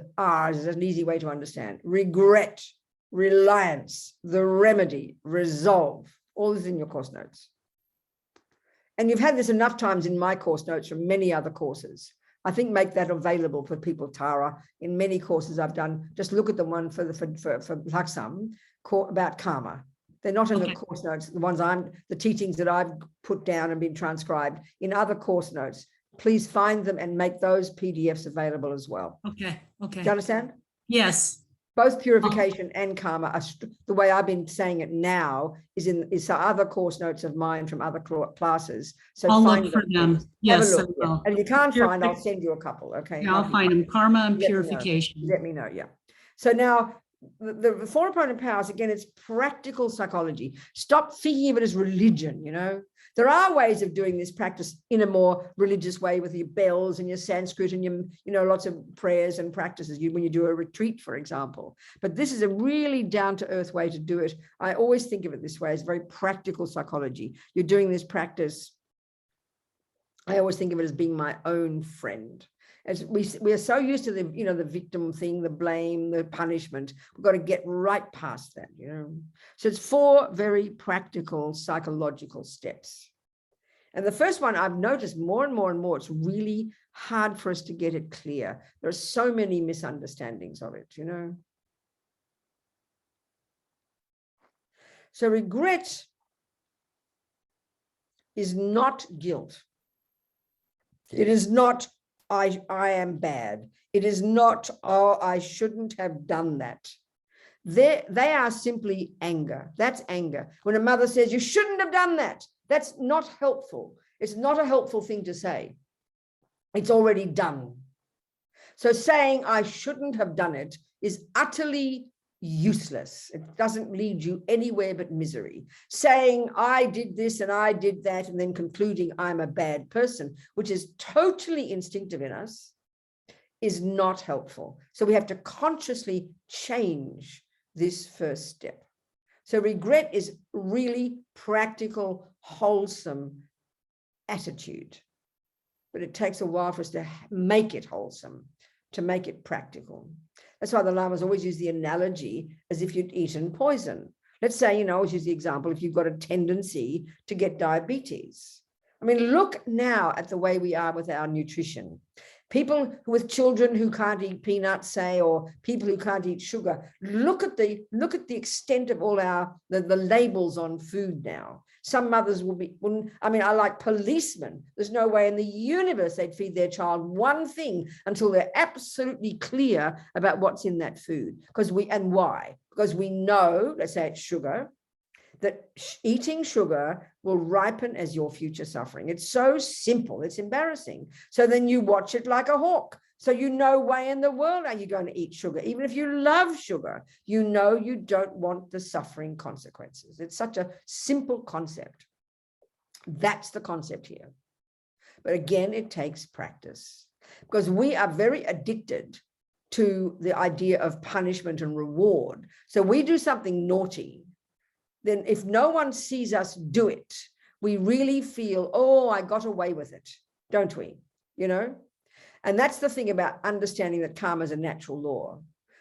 an easy way to understand. Regret, reliance, the remedy, resolve. All this in your course notes. And you've had this enough times in my course notes from many other courses. I think make that available for people, Tara. In many courses I've done, just look at the one for Laksam about karma. They're not in the course notes, the teachings that I've put down and been transcribed in other course notes. Please find them and make those PDFs available as well. Okay. Do you understand? Yes. Both purification and karma are the way I've been saying it now is other course notes of mine from other classes. So I'll find look for them. Yes. Have a look, and if you can't find, I'll send you a couple. Okay. Yeah, I'll find them. Karma and purification. Let me know. Yeah. So now the 4 opponent powers, again, it's practical psychology. Stop thinking of it as religion, you know. There are ways of doing this practice in a more religious way with your bells and your Sanskrit and your, you know, lots of prayers and practices when you do a retreat, for example. But this is a really down-to-earth way to do it. I always think of it this way as very practical psychology. You're doing this practice. I always think of it as being my own friend. As we are so used to the, you know, the victim thing, the blame, the punishment. We've got to get right past that, you know. So it's 4 very practical psychological steps. And the first one I've noticed more and more and more, it's really hard for us to get it clear. There are so many misunderstandings of it, you know. So regret is not guilt. It is not I am bad. It is not, oh, I shouldn't have done that. They are simply anger. That's anger. When a mother says, you shouldn't have done that, that's not helpful. It's not a helpful thing to say. It's already done. So saying I shouldn't have done it is utterly useless. It doesn't lead you anywhere but misery. Saying I did this and I did that and then concluding I'm a bad person, which is totally instinctive in us, is not helpful. So we have to consciously change this first step. So regret is really practical, wholesome attitude, but it takes a while for us to make it wholesome, to make it practical. That's why the Lamas always use the analogy as if you'd eaten poison. Let's say, you know, I always use the example, if you've got a tendency to get diabetes. I mean, look now at the way we are with our nutrition. People with children who can't eat peanuts, say, or people who can't eat sugar, look at the extent of all the labels on food now. Some mothers I like policemen. There's no way in the universe they'd feed their child one thing until they're absolutely clear about what's in that food. Why? Because we know, let's say it's sugar, that eating sugar will ripen as your future suffering. It's so simple, it's embarrassing. So then you watch it like a hawk. So you know way in the world are you going to eat sugar. Even if you love sugar, you know you don't want the suffering consequences. It's such a simple concept. That's the concept here. But again, it takes practice because we are very addicted to the idea of punishment and reward. So we do something naughty. Then if no one sees us do it, we really feel, oh, I got away with it, don't we? You know? And that's the thing about understanding that karma is a natural law.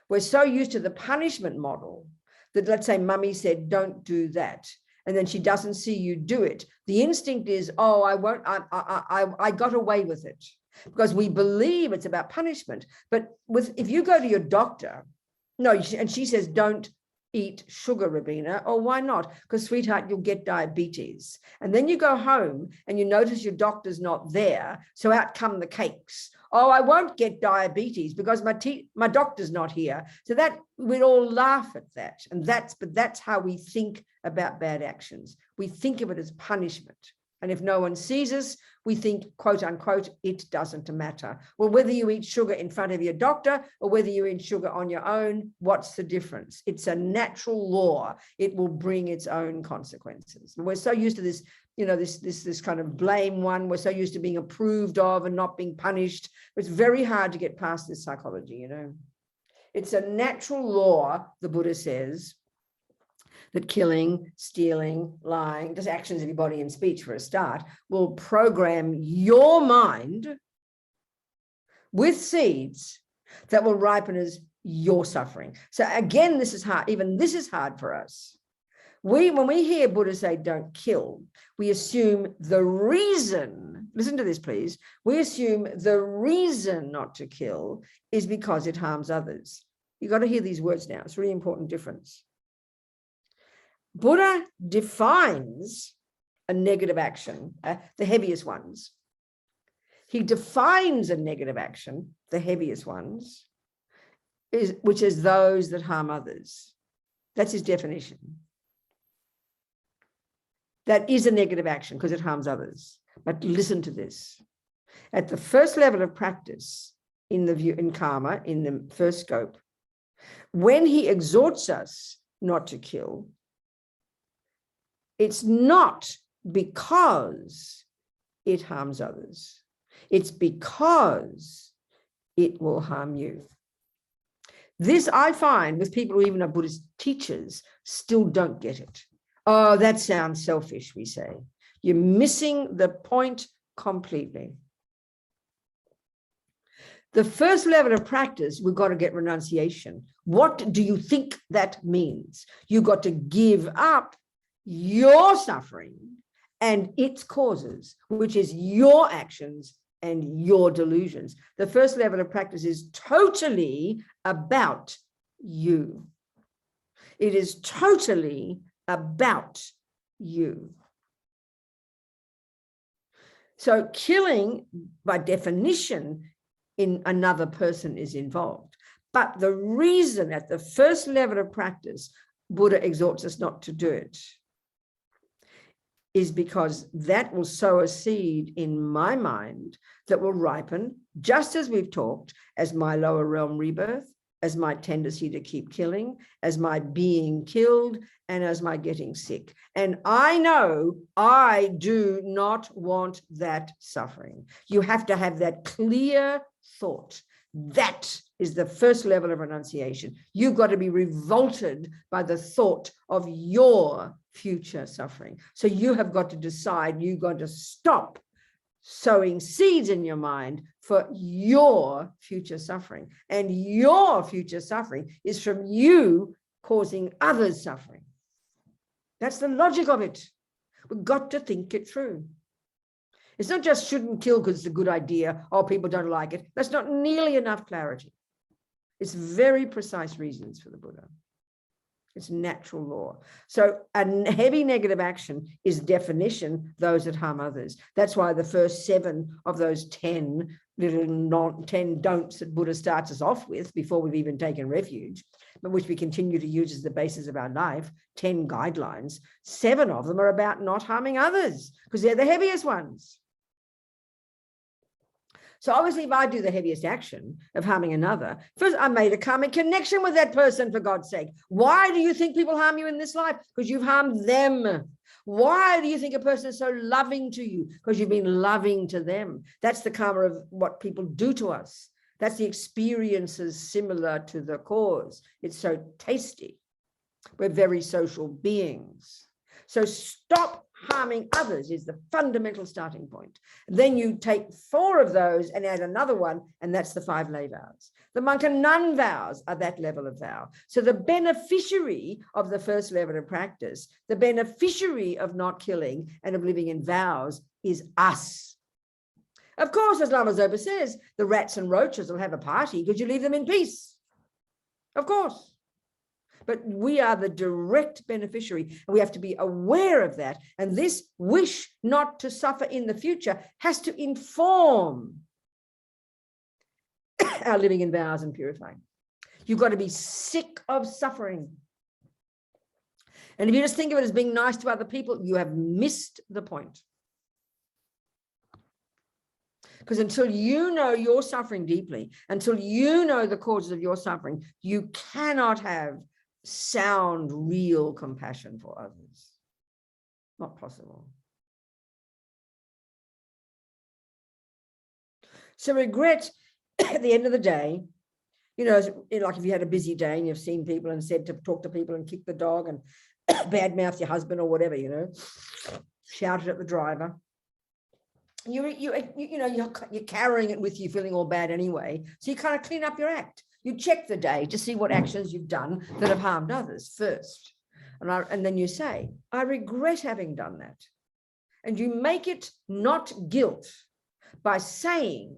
We're so used to the punishment model that, let's say mummy said, don't do that. And then she doesn't see you do it. The instinct is, oh, I won't, I got away with it, because we believe it's about punishment. But if you go to your doctor, and she says, don't eat sugar, Rabina. Oh, why not? Because, sweetheart, you'll get diabetes. And then you go home and you notice your doctor's not there. So out come the cakes. Oh, I won't get diabetes because my doctor's not here. So that we'd all laugh at that. And that's how we think about bad actions. We think of it as punishment. And if no one sees us, we think, quote unquote, it doesn't matter. Well, whether you eat sugar in front of your doctor or whether you eat sugar on your own, what's the difference? It's a natural law. It will bring its own consequences. We're so used to this, you know, this kind of blame one. We're so used to being approved of and not being punished. It's very hard to get past this psychology, you know. It's a natural law, the Buddha says, that killing, stealing, lying, just actions of your body and speech for a start, will program your mind with seeds that will ripen as your suffering. So again, this is hard. Even this is hard for us. When we hear Buddha say, don't kill, we assume the reason, listen to this, please. We assume the reason not to kill is because it harms others. You've got to hear these words now. It's a really important difference. Buddha defines a negative action, the heaviest ones. He defines a negative action, the heaviest ones, which is those that harm others. That's his definition. That is a negative action because it harms others. But listen to this. At the first level of practice in karma, in the first scope, when he exhorts us not to kill, it's not because it harms others. It's because it will harm you. This I find with people who even are Buddhist teachers still don't get it. Oh, that sounds selfish, we say. You're missing the point completely. The first level of practice, we've got to get renunciation. What do you think that means? You've got to give up your suffering and its causes, which is your actions and your delusions. The first level of practice is totally about you. It is totally about you. So killing, by definition, in another person is involved. But the reason at the first level of practice, Buddha exhorts us not to do it, is because that will sow a seed in my mind that will ripen, just as we've talked, as my lower realm rebirth, as my tendency to keep killing, as my being killed, and as my getting sick. And I know I do not want that suffering. You have to have that clear thought. That is the first level of renunciation. You've got to be revolted by the thought of your future suffering. So you have got to decide you've got to stop sowing seeds in your mind for your future suffering. And your future suffering is from you causing others suffering. That's the logic of it. We've got to think it through. It's not just shouldn't kill because it's a good idea or people don't like it. That's not nearly enough clarity. It's very precise reasons for the Buddha. It's natural law. So a heavy negative action is definition those that harm others. That's why the first 7 of those 10 don'ts that Buddha starts us off with before we've even taken refuge, but which we continue to use as the basis of our life, 10 guidelines, 7 of them are about not harming others because they're the heaviest ones. So obviously, if I do the heaviest action of harming another, first I made a karmic connection with that person, for God's sake. Why do you think people harm you in this life? Because you've harmed them. Why do you think a person is so loving to you? Because you've been loving to them. That's the karma of what people do to us. That's the experiences similar to the cause. It's so tasty. We're very social beings. So stop harming others is the fundamental starting point. Then you take 4 of those and add another one, and that's the 5 lay vows. The monk and nun vows are that level of vow. So the beneficiary of the first level of practice, the beneficiary of not killing and of living in vows is us. Of course, as Lama Zopa says, the rats and roaches will have a party because you leave them in peace. Of course. But we are the direct beneficiary, and we have to be aware of that. And this wish not to suffer in the future has to inform our living in vows and purifying. You've got to be sick of suffering. And if you just think of it as being nice to other people, you have missed the point. Because until you know you're suffering deeply, until you know the causes of your suffering, you cannot have sound, real compassion for others. Not possible. So regret at the end of the day, you know, like if you had a busy day and you've seen people and said to talk to people and kick the dog and badmouth your husband or whatever, you know, shouted at the driver. You're carrying it with you, feeling all bad anyway. So you kind of clean up your act. You check the day to see what actions you've done that have harmed others first. And then you say, I regret having done that. And you make it not guilt by saying,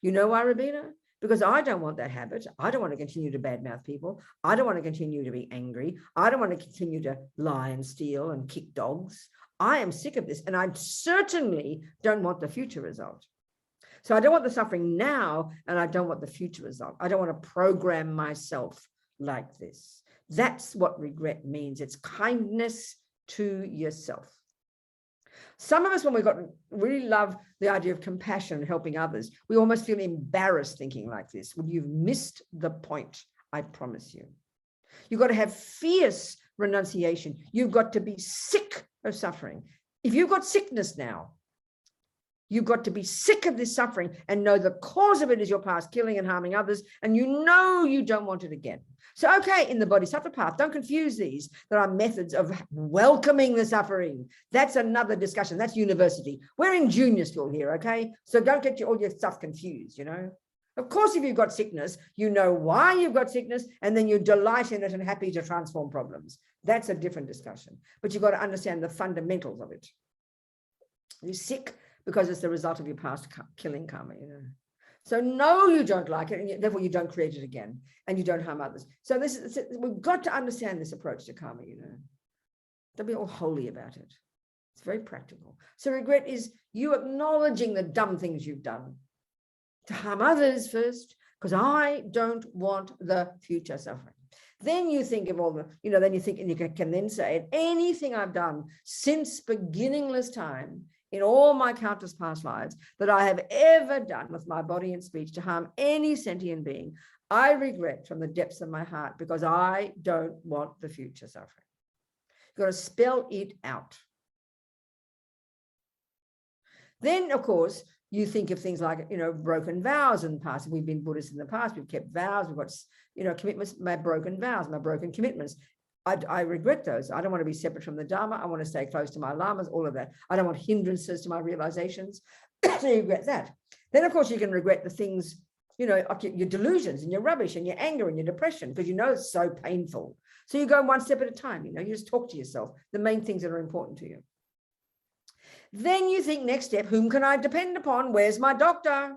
you know why, Robina? Because I don't want that habit. I don't want to continue to badmouth people. I don't want to continue to be angry. I don't want to continue to lie and steal and kick dogs. I am sick of this. And I certainly don't want the future result. So I don't want the suffering now, and I don't want the future result. I don't want to program myself like this. That's what regret means. It's kindness to yourself. Some of us, when we really love the idea of compassion and helping others, we almost feel embarrassed thinking like this. Well, you've missed the point, I promise you. You've got to have fierce renunciation. You've got to be sick of suffering. If you've got sickness now, you've got to be sick of this suffering and know the cause of it is your past killing and harming others, and you know you don't want it again. So, okay, in the Bodhisattva path, don't confuse these. There are methods of welcoming the suffering. That's another discussion. That's university. We're in junior school here, okay? So don't get all your stuff confused, you know? Of course, if you've got sickness, you know why you've got sickness, and then you delight in it and happy to transform problems. That's a different discussion. But you've got to understand the fundamentals of it. You're sick because it's the result of your past killing karma, you know. So no, you don't like it, and therefore you don't create it again, and you don't harm others. So we've got to understand this approach to karma, you know. Don't be all holy about it. It's very practical. So regret is you acknowledging the dumb things you've done to harm others first, because I don't want the future suffering. Then you think of all the, you know, then you think, and you can then say, anything I've done since beginningless time, in all my countless past lives, that I have ever done with my body and speech to harm any sentient being, I regret from the depths of my heart, because I don't want the future suffering. You've got to spell it out. Then, of course, you think of things like, you know, broken vows in the past. We've been Buddhists in the past. We've kept vows. We've got, you know, commitments, my broken vows, my broken commitments. I regret those. I don't want to be separate from the Dharma. I want to stay close to my lamas, all of that. I don't want hindrances to my realizations. So you regret that. Then, of course, you can regret the things, you know, like your delusions and your rubbish and your anger and your depression, because you know it's so painful. So you go one step at a time, you know, you just talk to yourself, the main things that are important to you. Then you think, next step, whom can I depend upon? Where's my doctor?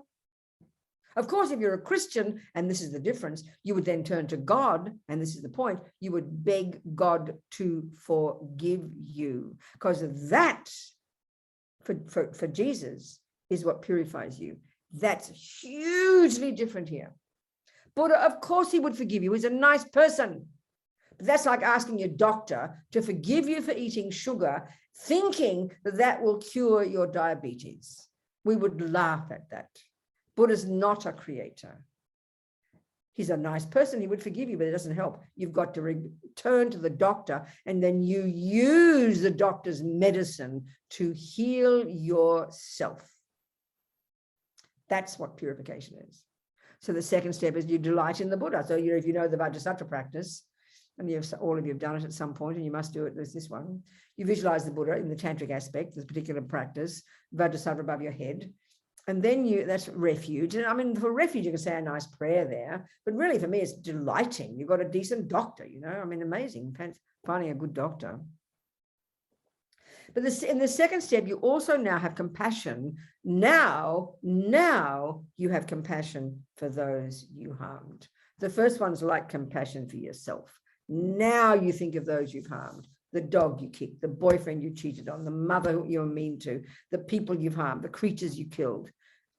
Of course, if you're a Christian, and this is the difference, you would then turn to God, and this is the point, you would beg God to forgive you, because that, for Jesus, is what purifies you. That's hugely different here. Buddha, of course he would forgive you. He's a nice person. But that's like asking your doctor to forgive you for eating sugar, thinking that that will cure your diabetes. We would laugh at that. Buddha's not a creator. He's a nice person. He would forgive you, but it doesn't help. You've got to return to the doctor, and then you use the doctor's medicine to heal yourself. That's what purification is. So the second step is you delight in the Buddha. So if you know the Vajrasattva practice, and all of you have done it at some point, and you must do it, there's this one. You visualize the Buddha in the tantric aspect, this particular practice, Vajrasattva above your head. And then that's refuge. And I mean, for refuge, you can say a nice prayer there, but really for me, it's delighting. You've got a decent doctor, you know, I mean, amazing, finding a good doctor. But in the second step, you also now have compassion. Now you have compassion for those you harmed. The first one's like compassion for yourself. Now you think of those you've harmed. The dog you kicked, the boyfriend you cheated on, the mother you were mean to, the people you've harmed, the creatures you killed,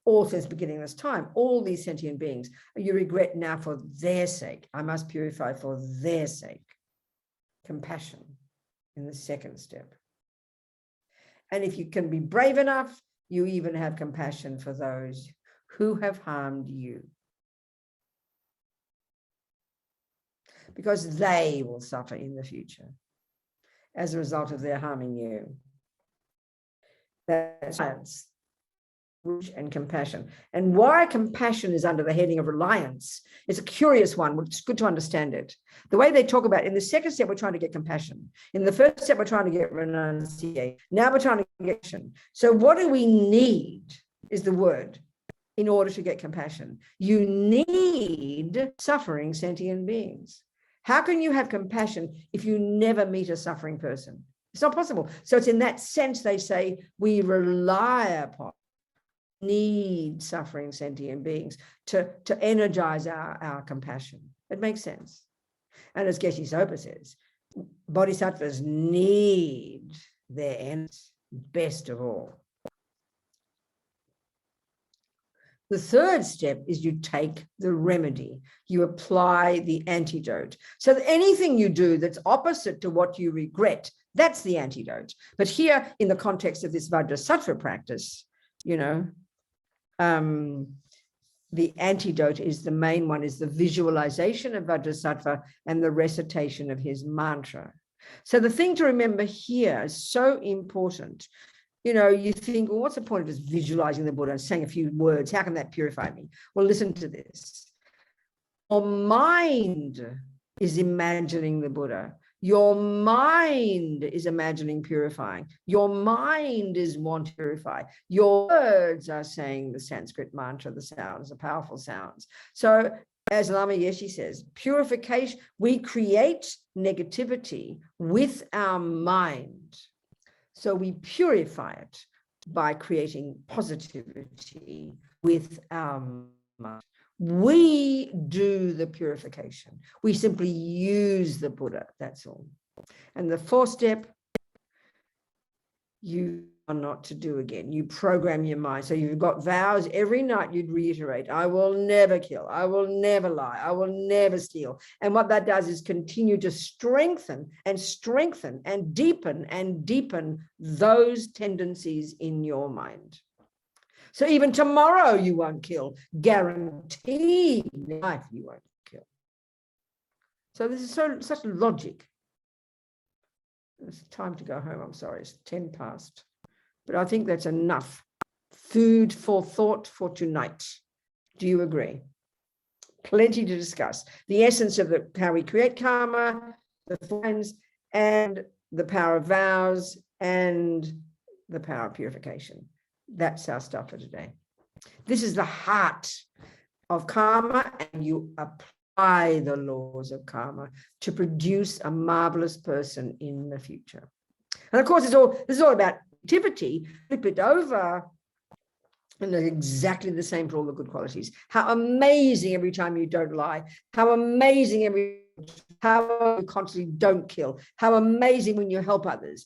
all since beginningless time, all these sentient beings. You regret now for their sake. I must purify for their sake. Compassion in the second step. And if you can be brave enough, you even have compassion for those who have harmed you. Because they will suffer in the future as a result of their harming you. That's science and compassion. And why compassion is under the heading of reliance is a curious one, which is good to understand it. The way they talk about it, in the second step, we're trying to get compassion. In the first step, we're trying to get renunciation. Now we're trying to get action. So what do we need is the word in order to get compassion. You need suffering sentient beings. How can you have compassion if you never meet a suffering person? It's not possible. So it's in that sense they say we rely upon, need suffering sentient beings to energize our compassion. It makes sense. And as Geshe Sopa says, bodhisattvas need their ends best of all. The third step is you take the remedy, you apply the antidote. So that anything you do that's opposite to what you regret, that's the antidote. But here, in the context of this Vajrasattva practice, you know, the antidote is the main one, is the visualization of Vajrasattva and the recitation of his mantra. So the thing to remember here is so important. You know, you think, well, what's the point of just visualizing the Buddha and saying a few words? How can that purify me? Well, listen to this. Your mind is imagining the Buddha. Your mind is imagining purifying. Your mind is wanting to purify. Your words are saying the Sanskrit mantra, the sounds, the powerful sounds. So as Lama Yeshe says, purification, we create negativity with our mind. So we purify it by creating positivity with our mind. We do the purification. We simply use the Buddha, that's all. And the fourth step, you are not to do again. You program your mind. So you've got vows every night you'd reiterate, I will never kill, I will never lie, I will never steal. And what that does is continue to strengthen and strengthen and deepen those tendencies in your mind. So even tomorrow you won't kill, guaranteed life you won't kill. So this is such logic. It's time to go home, I'm sorry, it's 10 past. But I think that's enough food for thought for tonight. Do you agree? Plenty to discuss. The essence of how we create karma, the friends, and the power of vows, and the power of purification. That's our stuff for today. This is the heart of karma, and you apply the laws of karma to produce a marvelous person in the future. And of course, this is all about activity. Flip it over, and they're exactly the same for all the good qualities. How amazing every time you don't lie. How amazing how you constantly don't kill. How amazing when you help others.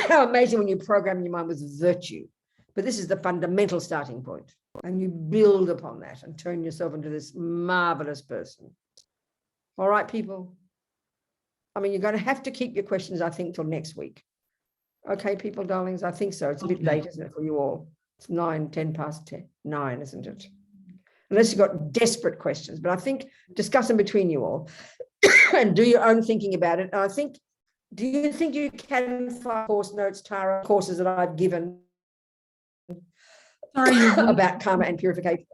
How amazing when you program your mind with virtue. But this is the fundamental starting point. And you build upon that and turn yourself into this marvelous person. All right, people? I mean, you're going to have to keep your questions, I think, till next week. Okay, people, darlings? I think so. It's a bit late, isn't it, for you all? It's 10 past 9, isn't it? Unless you've got desperate questions. But I think discuss them between you all and do your own thinking about it. And I think, do you think you can find course notes, Tara, courses that I've given about karma and purification?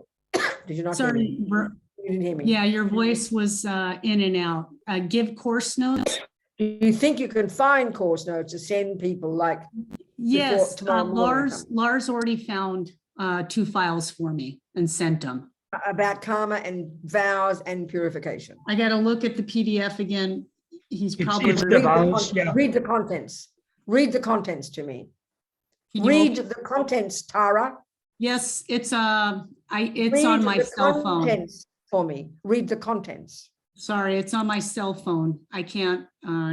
Did you not hear me? You didn't hear me. Yeah, your voice was in and out. Give course notes. Do you think you can find course notes to send people like? Yes, Lars already found 2 files for me and sent them. About karma and vows and purification. I got to look at the PDF again. He's probably read the contents. Read the contents to me. Read the contents, Tara. Yes, it's on my cell phone. For me, read the contents. Sorry, it's on my cell phone. I can't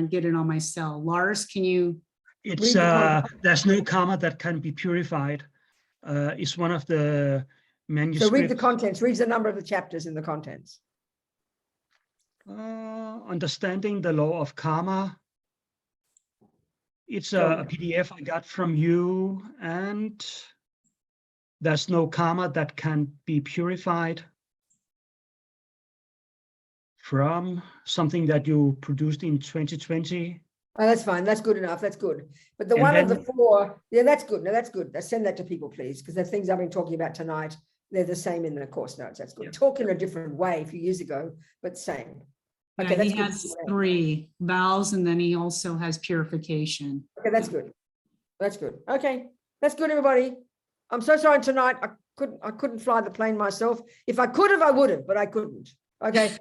get it on my cell. Lars, can you? It's there's no karma that can be purified. It's one of the manuscripts. So read the contents. Read the number of the chapters in the contents. Understanding the law of karma. It's a PDF I got from you, and there's no karma that can be purified from something that you produced in 2020. Oh, that's fine. That's good enough. That's good. But the And one of the then- four, yeah, that's good. No, that's good. Send that to people, please, because the things I've been talking about tonight, they're the same in the course notes. That's good. Yeah. Talk in a different way a few years ago, but same. Yeah, Okay, that's he good. has 3 vows, and then he also has purification. Okay, that's good. That's good. Okay, that's good, everybody. I'm so sorry tonight. I couldn't fly the plane myself. If I could have, I would have, but I couldn't. Okay.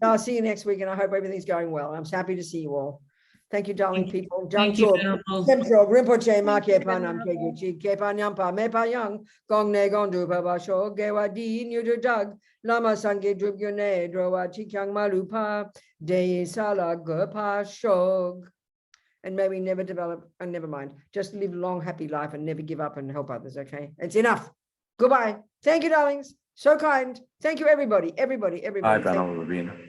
I'll see you next week, and I hope everything's going well. I'm happy to see you all. Thank you, darling people. Thank you, Venerable. Central Rinpoche ma ke Thank you, panam ke Venerable. chi ke panyam pa me pa yang gong ne gong du pa ba sho ge wa di nyu du dag lama sange drup yo ne dro wa chi kyang ma lu pa de sala ge pa shog. And may we never develop, and never mind, just live long, happy life and never give up and help others. Okay, it's enough. Goodbye. Thank you, darlings. So kind. Thank you, everybody. Bye, Thank you. Venerable Rabina.